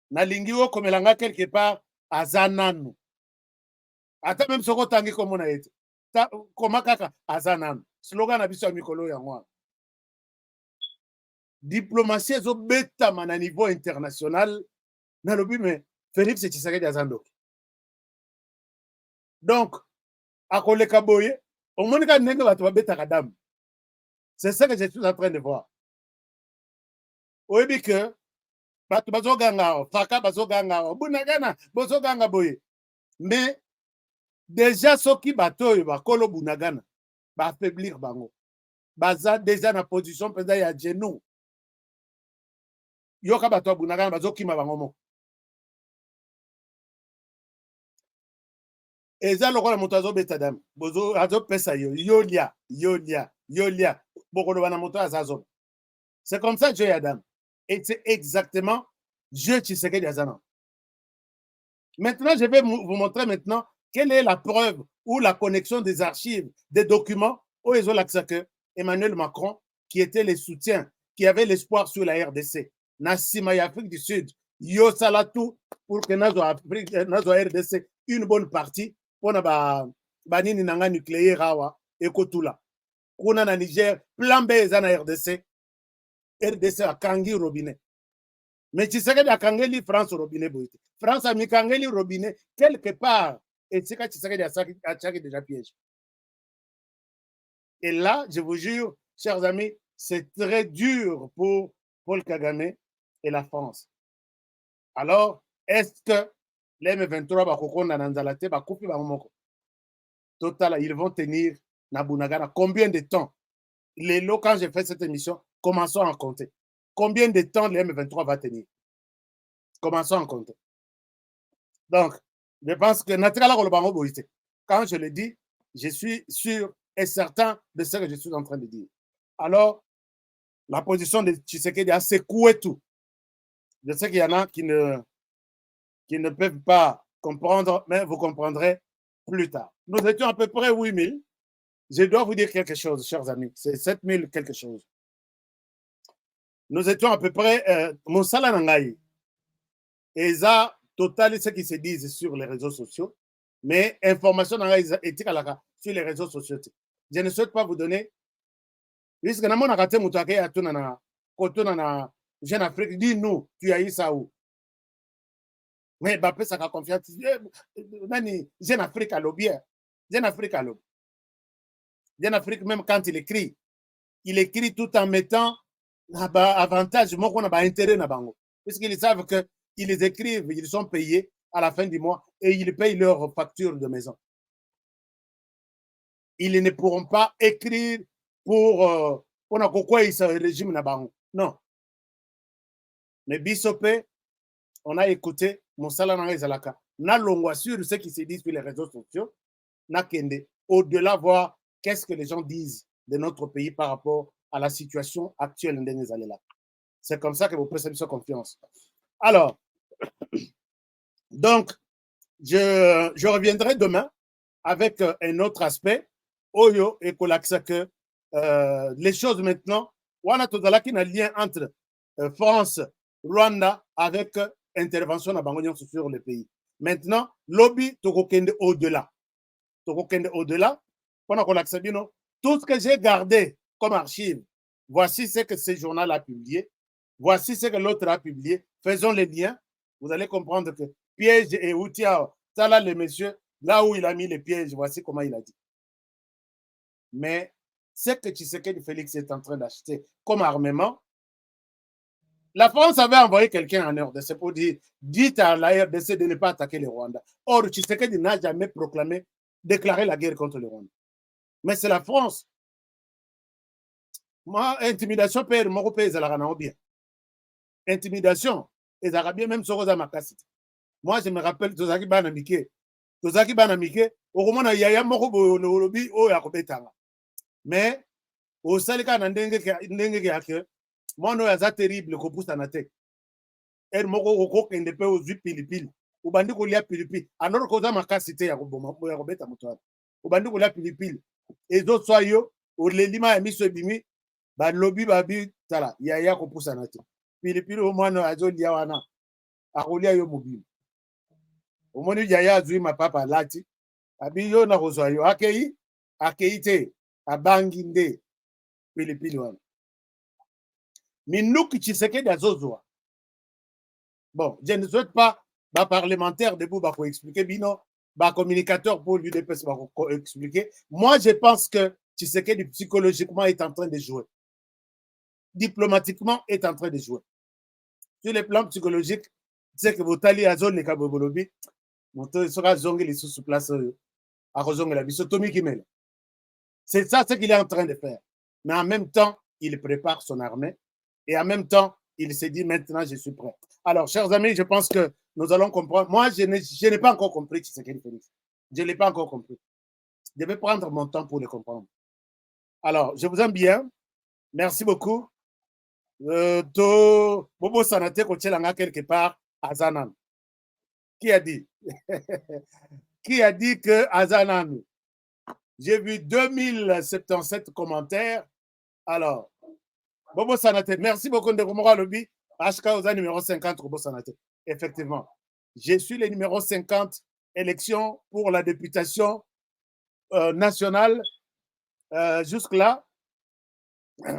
Nalingiwo comme quelque part Azanan. Attends même ce qu'on tangi comme on a été. koma kaka aza nanu slogan na biso ya mikolo yango wana diplomatie ezobetama na niveau international nalobi me Félix Tshisekedi aza ndoki donc akoleka boye omonika ndenge bato babetaka damu. C'est ça que je suis en train de voir. Oyebi que bato bazoganga faka bazoganga bunagana bazoganga boye mais déjà soki bato oyo bakolo bunagana ba affaiblir bango baza déjà na position peza ya genou yoka bato bunagana bazokima bango moko eza lokola moto azobeta dame bozo azopesa yo yolia bokoloba na moto azazo. C'est comme ça Dieu Adam. Et c'est exactement Dieu Tshisekedi Azana. Maintenant, je vais vous montrer maintenant quelle est la preuve ou la connexion des archives, des documents où ils ont l'accès que Emmanuel Macron, qui était le soutien, qui avait l'espoir sur la RDC, Nassima Afrique du Sud, yo salatu pour que nazo RDC une bonne partie pour na banini nanga nucléaire awa ekotula. Kuna na Niger, plan B eza na RDC a kangi robinet. Mais Tshisekedi a kangeli France robinet boite. France a mis kangeli robinet quelque part. Et c'est quand Tshisekedi a chaki déjà piège. Et là, je vous jure, chers amis, c'est très dur pour Paul Kagame et la France. Alors, est-ce que les M23 bakokona nanzalate bakupi bamoko? Total, ils vont tenir Nabunagana. Combien de temps? Les lots, quand j'ai fait cette émission, commençons à compter. Combien de temps le M23 va tenir? Commençons à compter. Donc, je pense que quand je le dis, je suis sûr et certain de ce que je suis en train de dire. Alors, la position de Tshisekedi a secoué tout. Je sais qu'il y en a qui ne peuvent pas comprendre, mais vous comprendrez plus tard. Nous étions à peu près 8000. Je dois vous dire quelque chose, chers amis. C'est 7000 quelque chose. Nous étions à peu près Moussala Nangaï. Et ça, total, ce qui se disent sur les réseaux sociaux. Mais information éthique sur les réseaux sociaux. Je ne souhaite pas vous donner. Puisque nous avons raté Moutake à Tunana, Kotuna, Jeune Afrique, dis-nous, tu as eu ça où? Mais Bappé, ça a confiance. Jeune Afrique à l'objet. Jeune Afrique à l'objet. Jeune Afrique, même quand il écrit tout en mettant avantage, moi qu'on a intérêt na bango. Puisqu'ils savent qu'ils écrivent, ils sont payés à la fin du mois et ils payent leurs factures de maison. Ils ne pourront pas écrire pour pourquoi ils sont régime na bango. Non. Mais Bissopé, on a écouté Moussala Nanga Zalaka. Na longwa sur ce qui se dit sur les réseaux sociaux. Na kende. Au-delà, voir qu'est-ce que les gens disent de notre pays par rapport à la situation actuelle en dernières années là. C'est comme ça que vous pouvez faire confiance. Alors, donc, je reviendrai demain avec un autre aspect. Oyo et Kolaksa que les choses maintenant, on a tout un lien entre France, Rwanda avec intervention à Bangonion sur le pays. Maintenant, lobby Tokokende au-delà. Tokokende au-delà. Tout ce que j'ai gardé comme archive, voici ce que ce journal a publié, voici ce que l'autre a publié, faisons les liens, vous allez comprendre que piège et outils, ça là le monsieur, là où il a mis les pièges, voici comment il a dit. Mais ce que Tshisekedi Félix est en train d'acheter comme armement, la France avait envoyé quelqu'un en RDC pour dire, dites à la RDC de ne pas attaquer le Rwanda. Or, Tshisekedi n'a jamais déclaré la guerre contre le Rwanda. Mais c'est la France. Moi, intimidation, père, mon pays, c'est bien. Intimidation, et bien même sur ma cassette. Moi, je me rappelle, Tozaki Banamike, au moment où il y a un lobby, mais au Salika Nandenge, moi, non, c'est terrible, que pousse à la tête. Et moi, je ne peux pas aux pili. Au bandit, il y a pili. Alors que ma cassette, il y a Robeta Moutoir. Au bandit, il y a pili. Et d'autres soyaux, au lélima a mis ce bimi, bah lobby babi tala, yaya ko poussa na te. Pili au moins no azo lia wana. Akolia yo mobile. Au moins yaya azui ma papa lati. Abi yo na rosoyo akei, Akeite, Abanginde, pilipili wana. Minuki Tshisekedi azozwa. Bon, je ne souhaite pas ma parlementaire debout pour expliquer, bino, ma communicateur pour l'UDPS pour expliquer. Moi, je pense que Tshisekedi psychologiquement est en train de jouer. Diplomatiquement est en train de jouer. Sur le plan psychologique, tu sais que vous tali à zone les kabobolobi, monto sera zongue les sous place à rezongue la bisotomie qui mêle. C'est ça ce qu'il est en train de faire. Mais en même temps, il prépare son armée et en même temps, il se dit maintenant je suis prêt. Alors, chers amis, je pense que nous allons comprendre. Moi, je n'ai pas encore compris ce qu'il fait. Je ne l'ai pas encore compris. Je vais prendre mon temps pour le comprendre. Alors, je vous aime bien. Merci beaucoup. Bobo Sanate Kochelanga quelque part à Zanan. Qui a dit? Qui a dit que à Zanan? J'ai vu 2077 commentaires. Alors, Bobo Sanate, merci beaucoup de Romora Lobby. HK numéro 50, Bobo Sanate. Effectivement, je suis le numéro 50, élection pour la députation nationale. Jusque-là,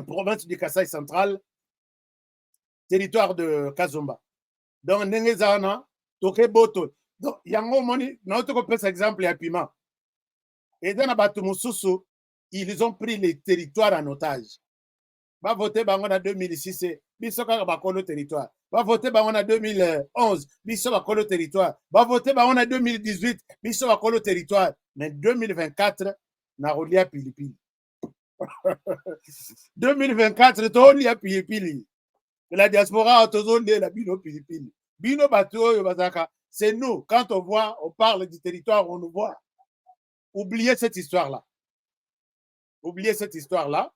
province du Kasaï central, territoire de Kazumba. Donc, Nengezana, Toke Boto. Donc, Yango Moni, notre exemple, et piment. Et dans la Batumususu, ils ont pris les territoires en otage. Va voter en 2006, Bisoka Bakolo territoire. Va voter en 2011, Bisoka Bakolo territoire. Va voter en 2018, Bisoka Bakolo territoire. Mais 2024, Narolia Pilipili. 2024, Tolia Pilipili. La diaspora, Tozolie la Bino Pilipili. Bino Bato, c'est nous. Quand on voit, on parle du territoire, on nous voit. Oubliez cette histoire-là. Oubliez cette histoire-là.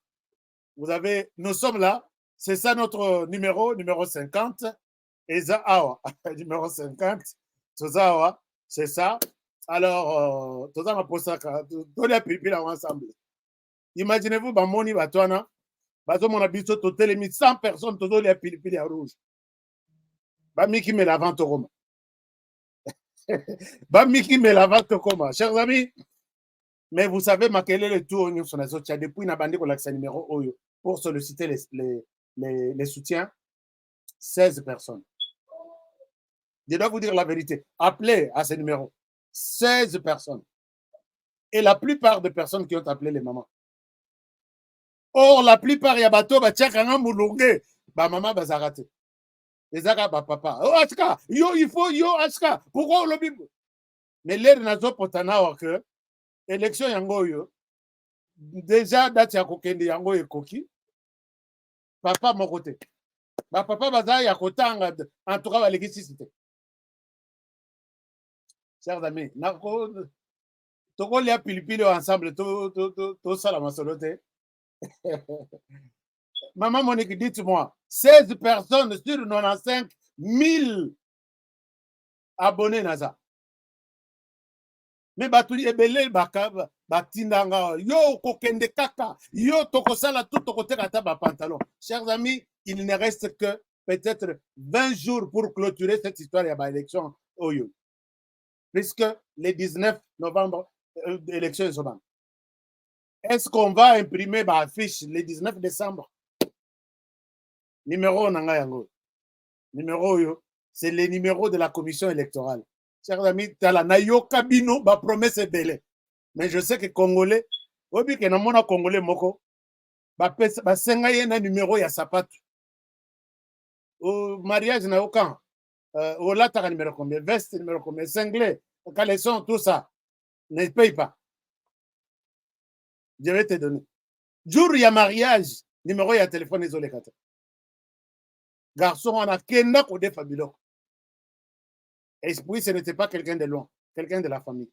Vous avez, nous sommes là. C'est ça notre numéro 50. Et ça, numéro 50. Tozawa, c'est ça. Alors, Tozawa Posaka, Tolia Pilipili ensemble. Imaginez-vous, Bamoni Batouana, Bazo mon habitude, total limite 100 personnes, Tozolia Pilipili à rouge. Bamiki met la vente au Roma. Bamiki met la vente au Roma. Chers amis, mais vous savez, quel est le tour depuis une bande l'accès numéro Oyo pour solliciter les soutiens. 16 personnes. Je dois vous dire la vérité. Appelez à ce numéro. 16 personnes. Et la plupart des personnes qui ont appelé les mamans. Or, la plupart, il y a bateau, maman va s'arrêter. Les Arabes, papa. Oh, Aska, yo, il faut, yo, Aska. Pourquoi le Bible? Mais l'air n'a pas potana que élection yango yo. Déjà, date ya kokende yango et koki. Papa, mon côté. Ma papa, baza ya kotanga. En tout cas, va l'électricité. Chers amis, nako, toko lia pilipili ensemble, to salama solote. Maman Monique, dites-moi, 16 personnes sur 95 000 abonnés Naza. Mais batuli ebele batindanga yo kokende kaka yo tokosala tout côté kata ba pantalon. Chers amis, il ne reste que peut-être 20 jours pour clôturer cette histoire ya ba élection oyo. Puisque le 19 novembre élection sont. Est-ce qu'on va imprimer ma affiche le 19 décembre? Numéro Nangayango. Numéro yo, c'est le numéro de la commission électorale. Chers amis, tala nayoka bino ba promesse belé. Mais je sais que Congolais, obi ke na mona Congolais moko ba senga ye na numéro ya sapato. Au mariage na aucun. Au lata numéro combien, veste numéro combien, cinglé, caleçon, tout ça. Ne paye pas. Je vais te donner. Jour il y a mariage, numéro ya téléphone isolé kata. Garçon, on a kenda kodé fabilo. Et puis, ce n'était pas quelqu'un de loin, quelqu'un de la famille.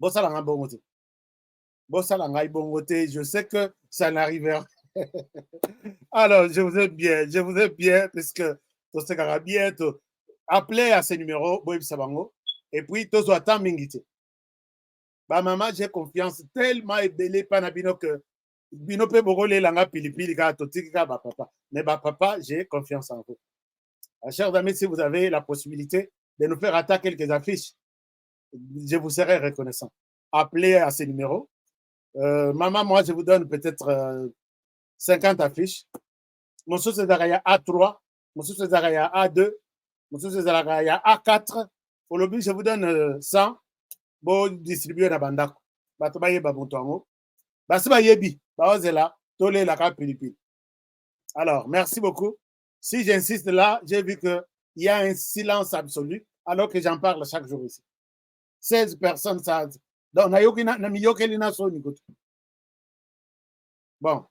Bossalanga bongote. Bossalanga bongote, je sais que ça n'arrivera. Alors, je vous aime bien, parce que tout ce qui bien, appelez à ce numéro, Boïb Sabango, et puis, tout soit temps mingité. Bah, maman, j'ai confiance tellement ébélé, panabino que Bino pe bogole langa pilipili ka totiki ka ba papa. Mais ba papa, j'ai confiance en vous. Chers amis, si vous avez la possibilité de nous faire attaquer quelques affiches, je vous serai reconnaissant. appelez à ces numéros. Maman, moi, je vous donne peut-être 50 affiches. Mon sous Zaraya A3, mon sous Zaraya A2, mon sous Zaraya A4. Pour le but, je vous donne 100. Bon, distribuer la bande. Batobaye Babontongo. Basiba Yebi, Baozela, Tolé la Pilipili. Alors, merci beaucoup. Si j'insiste là, j'ai vu qu'il y a un silence absolu, alors que j'en parle chaque jour ici. 16 personnes, ça. Donc, bon,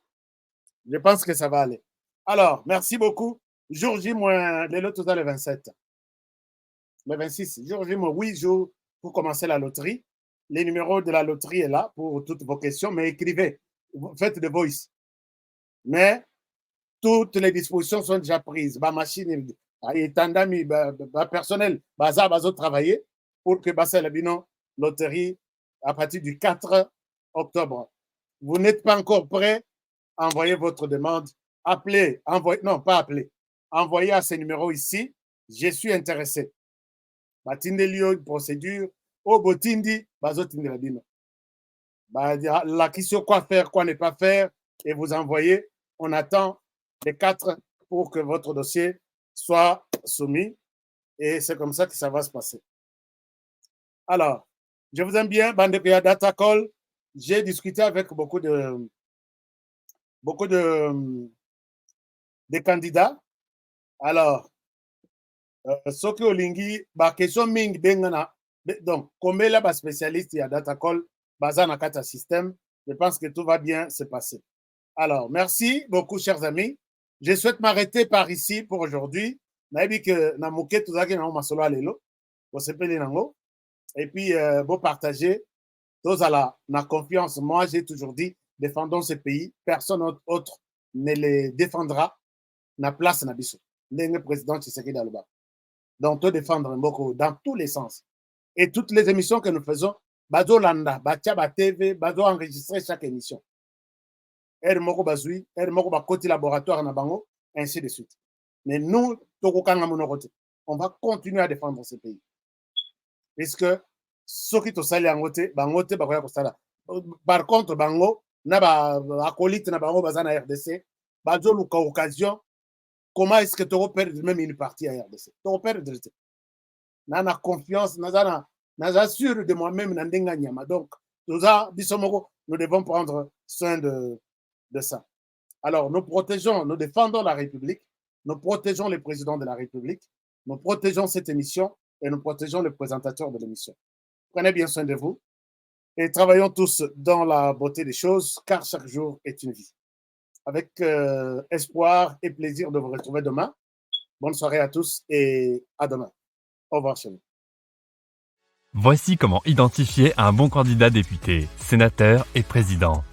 je pense que ça va aller. Alors, merci beaucoup. Jour J, le 27. Le 26. Jour J, 8 jours pour commencer la loterie. Les numéros de la loterie est là pour toutes vos questions, mais écrivez. Faites de voice. Mais toutes les dispositions sont déjà prises. Ma machine, tandami, personnel, baza travailler pour que Bassel Labino loterie à partir du 4 octobre. Vous n'êtes pas encore prêt, envoyez votre demande. Appelez, envoyez, non, pas appelez. Envoyez à ces numéros ici. Je suis intéressé. Batindelio, procédure. Oh, Botindi, Bazotindi Labino. La question quoi faire, quoi ne pas faire, et vous envoyez. On attend les 4 pour que votre dossier soit soumis. Et c'est comme ça que ça va se passer. Alors, je vous aime bien, Bandekoya Data Call. J'ai discuté avec beaucoup de candidats. Alors, Soki Olingi, question Ming Bengana. Donc, comme là, spécialiste, il y a Data Call, Bazana Kata System. Je pense que tout va bien se passer. Alors, merci beaucoup, chers amis. Je souhaite m'arrêter par ici pour aujourd'hui. Et puis, vous partagez. Tous à la confiance. Moi, j'ai toujours dit, défendons ce pays. Personne autre ne les défendra. Na place na biso. Le président Tshisekedi Aloba. Donc, tout défendre beaucoup dans tous les sens. Et toutes les émissions que nous faisons, Bazo Landa, Bachaba TV, Bazo enregistrer chaque émission. Moko Bazoui, Moko Bakoti Laboratoire Nabango, ainsi de suite. Mais nous, on va continuer à défendre ce pays. Puisque ceux qui sont allés en côté, par contre, Bango, n'a acolyte na Bango Bazana RDC, Bazo Luka occasion, comment est-ce que tu repères même une partie à RDC? Tu repères de Nana confiance, j'assure de moi-même, donc, nous devons prendre soin de ça. Alors, nous protégeons, nous défendons la République, nous protégeons les présidents de la République, nous protégeons cette émission et nous protégeons le présentateur de l'émission. Prenez bien soin de vous et travaillons tous dans la beauté des choses, car chaque jour est une vie. Avec espoir et plaisir de vous retrouver demain. Bonne soirée à tous et à demain. Au revoir chez vous. Voici comment identifier un bon candidat député, sénateur et président.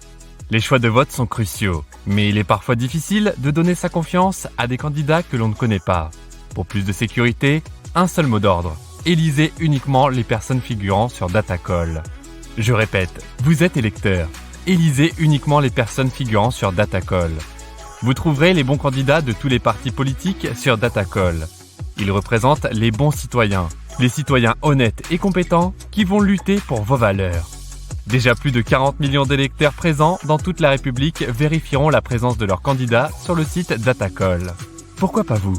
Les choix de vote sont cruciaux, mais il est parfois difficile de donner sa confiance à des candidats que l'on ne connaît pas. Pour plus de sécurité, un seul mot d'ordre. Élisez uniquement les personnes figurant sur Datacall. Je répète, vous êtes électeur. Élisez uniquement les personnes figurant sur Datacall. Vous trouverez les bons candidats de tous les partis politiques sur Datacall. Ils représentent les bons citoyens, les citoyens honnêtes et compétents qui vont lutter pour vos valeurs. Déjà plus de 40 millions d'électeurs présents dans toute la République vérifieront la présence de leurs candidats sur le site Datacall. Pourquoi pas vous?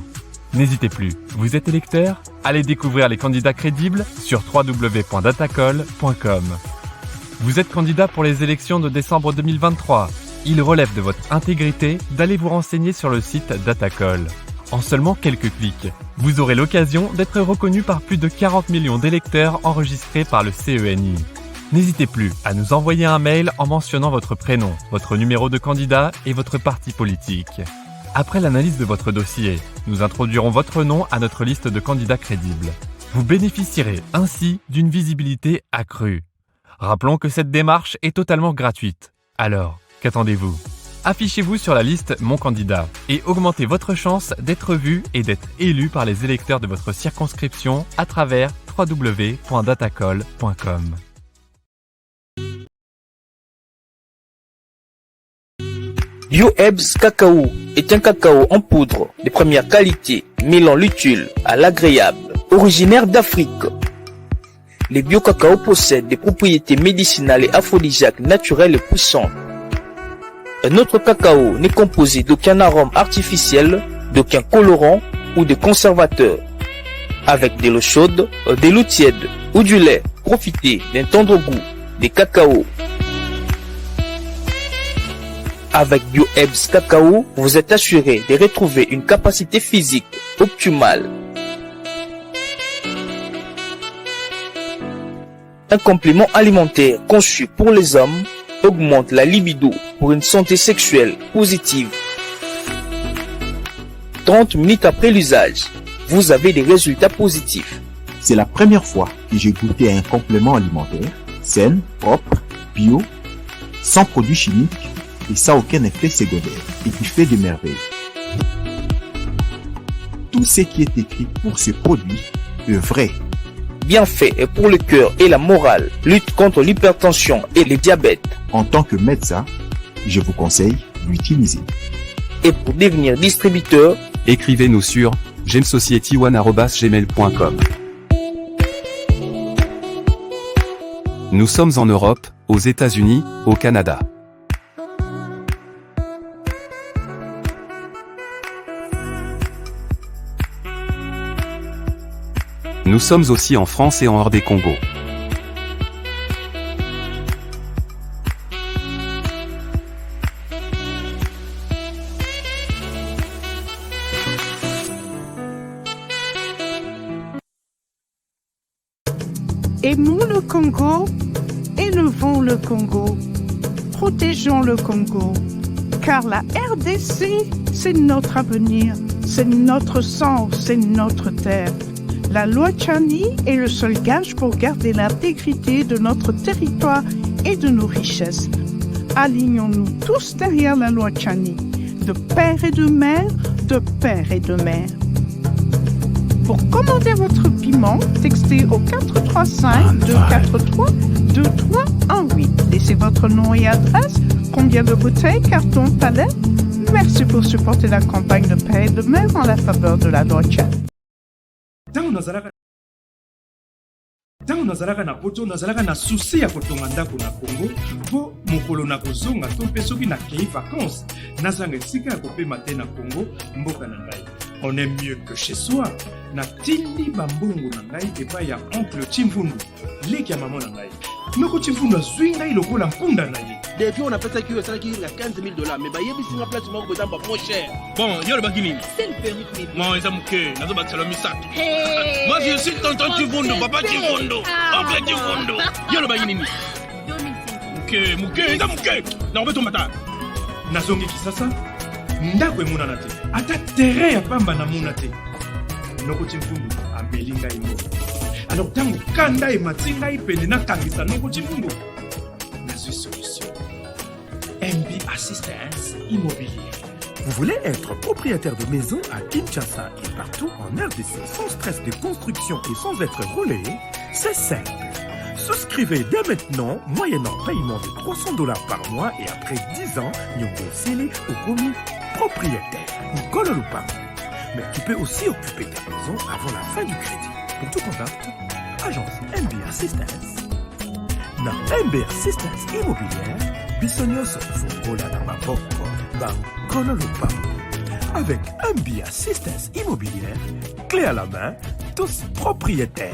N'hésitez plus, vous êtes électeur? Allez découvrir les candidats crédibles sur www.datacall.com. Vous êtes candidat pour les élections de décembre 2023. Il relève de votre intégrité d'aller vous renseigner sur le site Datacall. En seulement quelques clics, vous aurez l'occasion d'être reconnu par plus de 40 millions d'électeurs enregistrés par le CENI. N'hésitez plus à nous envoyer un mail en mentionnant votre prénom, votre numéro de candidat et votre parti politique. Après l'analyse de votre dossier, nous introduirons votre nom à notre liste de candidats crédibles. Vous bénéficierez ainsi d'une visibilité accrue. Rappelons que cette démarche est totalement gratuite. Alors, qu'attendez-vous ? Affichez-vous sur la liste Mon candidat et augmentez votre chance d'être vu et d'être élu par les électeurs de votre circonscription à travers www.datacall.com. Yoebs Cacao est un cacao en poudre de première qualité, mêlant l'utile à l'agréable, originaire d'Afrique. Les bio-cacao possèdent des propriétés médicinales et aphrodisiaques naturelles et puissantes. Notre cacao n'est composé d'aucun arôme artificiel, d'aucun colorant ou de conservateur. Avec de l'eau chaude, de l'eau tiède ou du lait, profitez d'un tendre goût des cacao. Avec BioHerbs Cacao, vous êtes assuré de retrouver une capacité physique optimale. Un complément alimentaire conçu pour les hommes augmente la libido pour une santé sexuelle positive. 30 minutes après l'usage, vous avez des résultats positifs. C'est la première fois que j'ai goûté un complément alimentaire sain, propre, bio, sans produits chimiques et sans aucun effet secondaire et qui fait des merveilles. Tout ce qui est écrit pour ce produit est vrai. Bienfait pour le cœur et la morale, lutte contre l'hypertension et le diabète. En tant que médecin, je vous conseille d'utiliser. Et pour devenir distributeur, écrivez-nous sur gemsociety1@gmail.com. Nous sommes en Europe, aux États-Unis, au Canada. Nous sommes aussi en France et en hors des Congo. Aimons le Congo, élevons le Congo, protégeons le Congo, car la RDC, c'est notre avenir, c'est notre sang, c'est notre terre. La loi Tchani est le seul gage pour garder l'intégrité de notre territoire et de nos richesses. Alignons-nous tous derrière la loi Tchani, de père et de mère, de père et de mère. Pour commander votre piment, textez au 435-243-2318. Laissez votre nom et adresse, combien de bouteilles, cartons, palettes. Merci pour supporter la campagne de père et de mère en la faveur de la loi Tchani. ntango nazalaka na poto nazalaka na susi ya kotonga ndako na Congo mpo mokolo na kozonga to mpe soki nakei vacances nazanga esika ya kopema te na Congo mboka na ngai. On est mieux que chez soi. Natindi bambongo na ngai epai ya oncle Chimvundu leki ya mama na ngai noko Chimvundu azwi ngai lokola mpunda na ye. Depuis on a fait ça qui esalaki na $15,000 mais bayebisinga place moko kozamba moins cher. Bon, yo le bakini. C'est le permis de métier. Moi, ils ont muké, nazo bakisalo misato. Moi, je suis tonton Chimvundu, papa Chimvundu, oncle Chimvundu. Yo le bakini. Muké, ils ont muké. Na obeto mata. Nazongi kisasa ndako emonana te ata terrain ya pamba namona te noko Chimvundu ameli ngai ngo. Alors ntango kanda emati ngai pene nakangisa noko Chimvundu nazwi solution. MB Assistance Immobilière. Vous voulez être propriétaire de maison à Kinshasa et partout en RDC sans stress de construction et sans être roulé? C'est simple. Souscrivez dès maintenant, moyennant paiement de $300 par mois et après 10 ans, Nyongo Sili ou commis propriétaire. Nkolo Lupango. Mais tu peux aussi occuper ta maison avant la fin du crédit. Pour tout contact, agence MB Assistance. Na MB Assistance Immobilière, Bissonioso Fongola na Maboko, Nkolo Lupango. Avec MB Assistance Immobilière, clé à la main, tous propriétaires.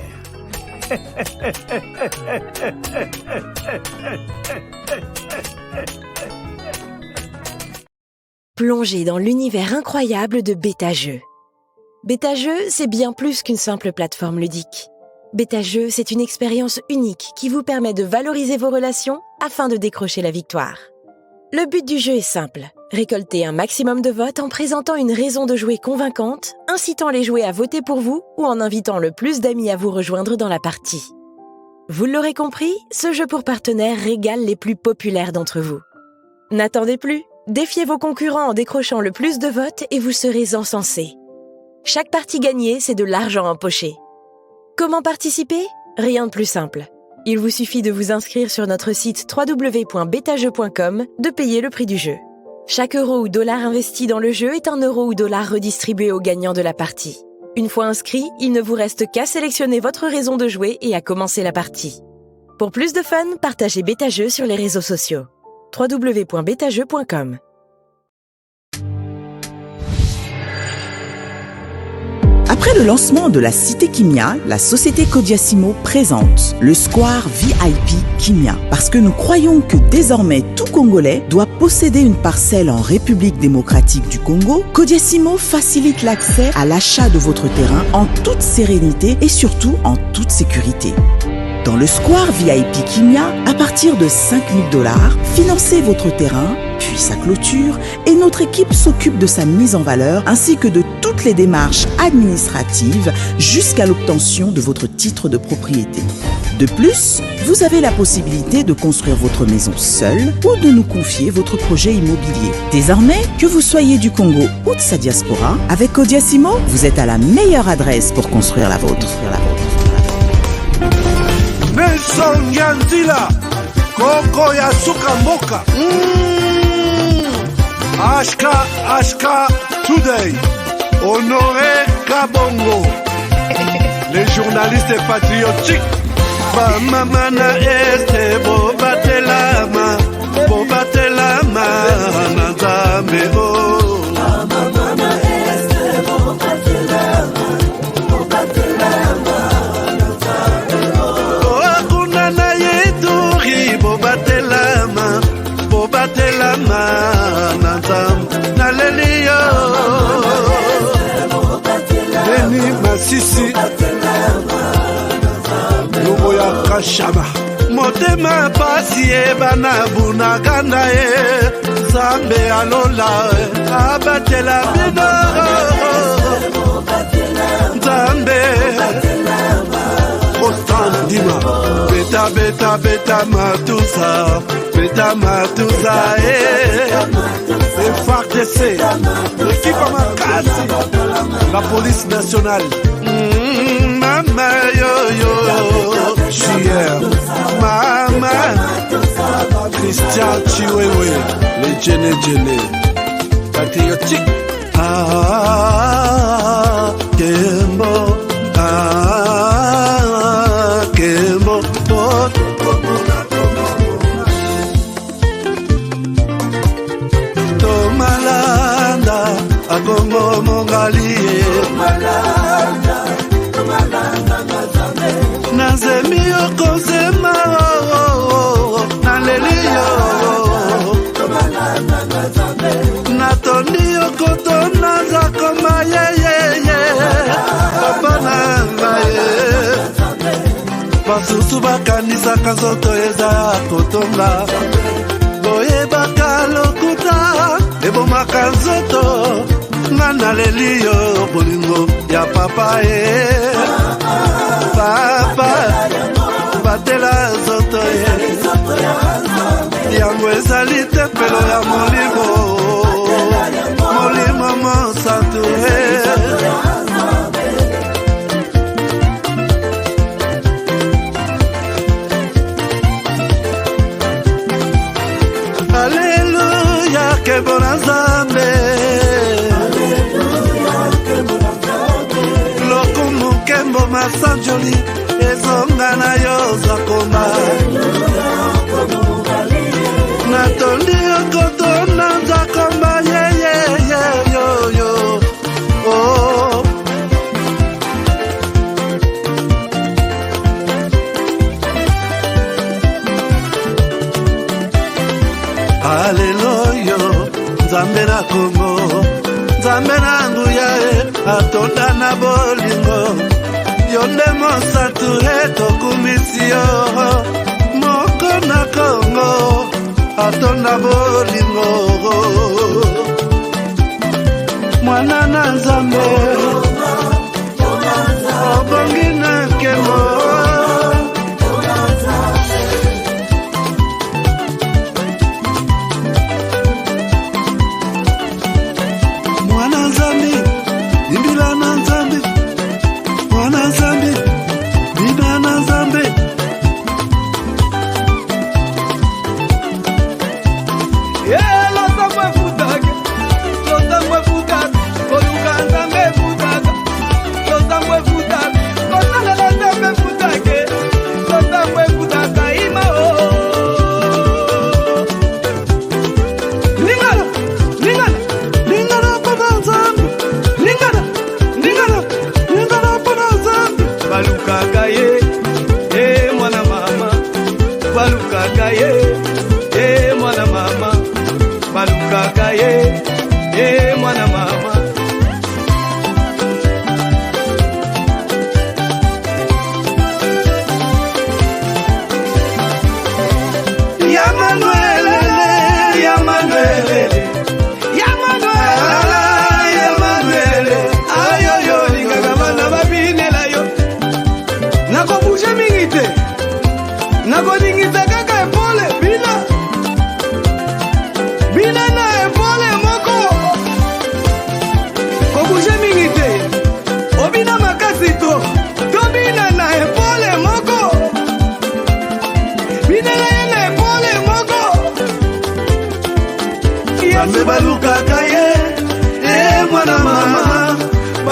Plongez dans l'univers incroyable de BetaJeux. BetaJeux, c'est bien plus qu'une simple plateforme ludique. BetaJeux, c'est une expérience unique qui vous permet de valoriser vos relations afin de décrocher la victoire. Le but du jeu est simple, récolter un maximum de votes en présentant une raison de jouer convaincante, incitant les joueurs à voter pour vous ou en invitant le plus d'amis à vous rejoindre dans la partie. Vous l'aurez compris, ce jeu pour partenaires régale les plus populaires d'entre vous. N'attendez plus, défiez vos concurrents en décrochant le plus de votes et vous serez encensés. Chaque partie gagnée, c'est de l'argent empoché. Comment participer ? Rien de plus simple. Il vous suffit de vous inscrire sur notre site www.betajeux.com, de payer le prix du jeu. Chaque euro ou dollar investi dans le jeu est un euro ou dollar redistribué aux gagnants de la partie. Une fois inscrit, il ne vous reste qu'à sélectionner votre raison de jouer et à commencer la partie. Pour plus de fun, partagez BetaJeux sur les réseaux sociaux. www.betajeux.com. Après le lancement de la Cité Kimia, la société Codiassimo présente le Square VIP Kimia. Parce que nous croyons que désormais tout Congolais doit posséder une parcelle en République démocratique du Congo, Codiassimo facilite l'accès à l'achat de votre terrain en toute sérénité et surtout en toute sécurité. Dans le Square VIP Kimia, à partir de 5 000 $, financez votre terrain, puis sa clôture, et notre équipe s'occupe de sa mise en valeur ainsi que de toutes les démarches administratives jusqu'à l'obtention de votre titre de propriété. De plus, vous avez la possibilité de construire votre maison seule ou de nous confier votre projet immobilier. Désormais, que vous soyez du Congo ou de sa diaspora, avec Codiassimo, vous êtes à la meilleure adresse pour construire la vôtre. Nelson Yanzila, Koko ya Sukamboka. Ashka Today, Honoré Kabongo. Les journalistes patriotiques. Bamamana este bobatelama, nazambe o. Bamamana este bobatelama, bobatelama nazam naleliyo Beni Masisi Lubo ya Kashama motema pasi ebana bunaganda Zambe alola abatela bino Zambe Ostan Dima Beta Matusa FARDC l'équipe Amakasi la police nationale Mama yo Chier Mama Christian Chiwewe les Djene patriotique Kembo Kembo Tomalanda Akongo Mongali Nazemi Okozema Naleliyo Natoni Okotona Zakoma Papa Nangaye Basusu bakanisa kanzoto eza kotonga Boye bakalokuta ebomaka nzoto Ngana leliyo bolingo ya papa Papa batela nzoto Yango ezali tempelo ya molimo Molimo monsanto Alléluia, que bon Nzambe. Lokumu kembo masanjoli, ezonga na yo zakoma. Natoli okoto na zakoma, yo. Oh. Alléluia, Nzambe na Congo, Nzambe na nguya atonda na bolingo, yonde mosatu tokumisi yo, moko na Congo, atonda bolingo, mwana na Nzambe, obongi na nkemo.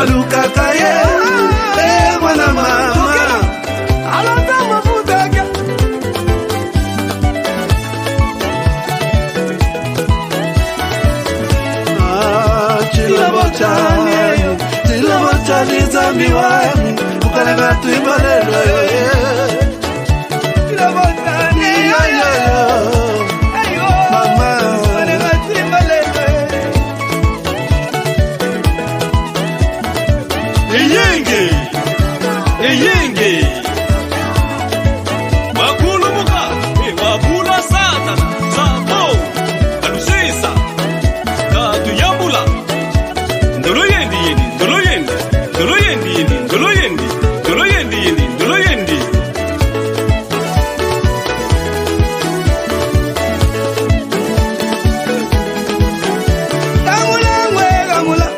walukaka ye mwana mama alonda mafutaka tilabotani zambi wangu ukalega tuimbalelo tilabotani mama ukalega tuimbalelo Eyenge Wakulumuka Wakula satana Sabo Kalusisa Katuyambula Ndoloyendi yendi Ndoloyendi Ndoloyendi yendi Ndoloyendi Ndoloyendi yendi Ndoloyendi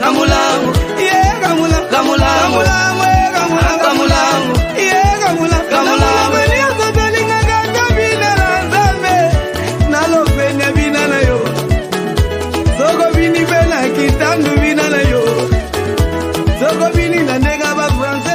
Gamulangu yeah gamulangu gamulangu Kitando vina na yo Soko vini na nega ba France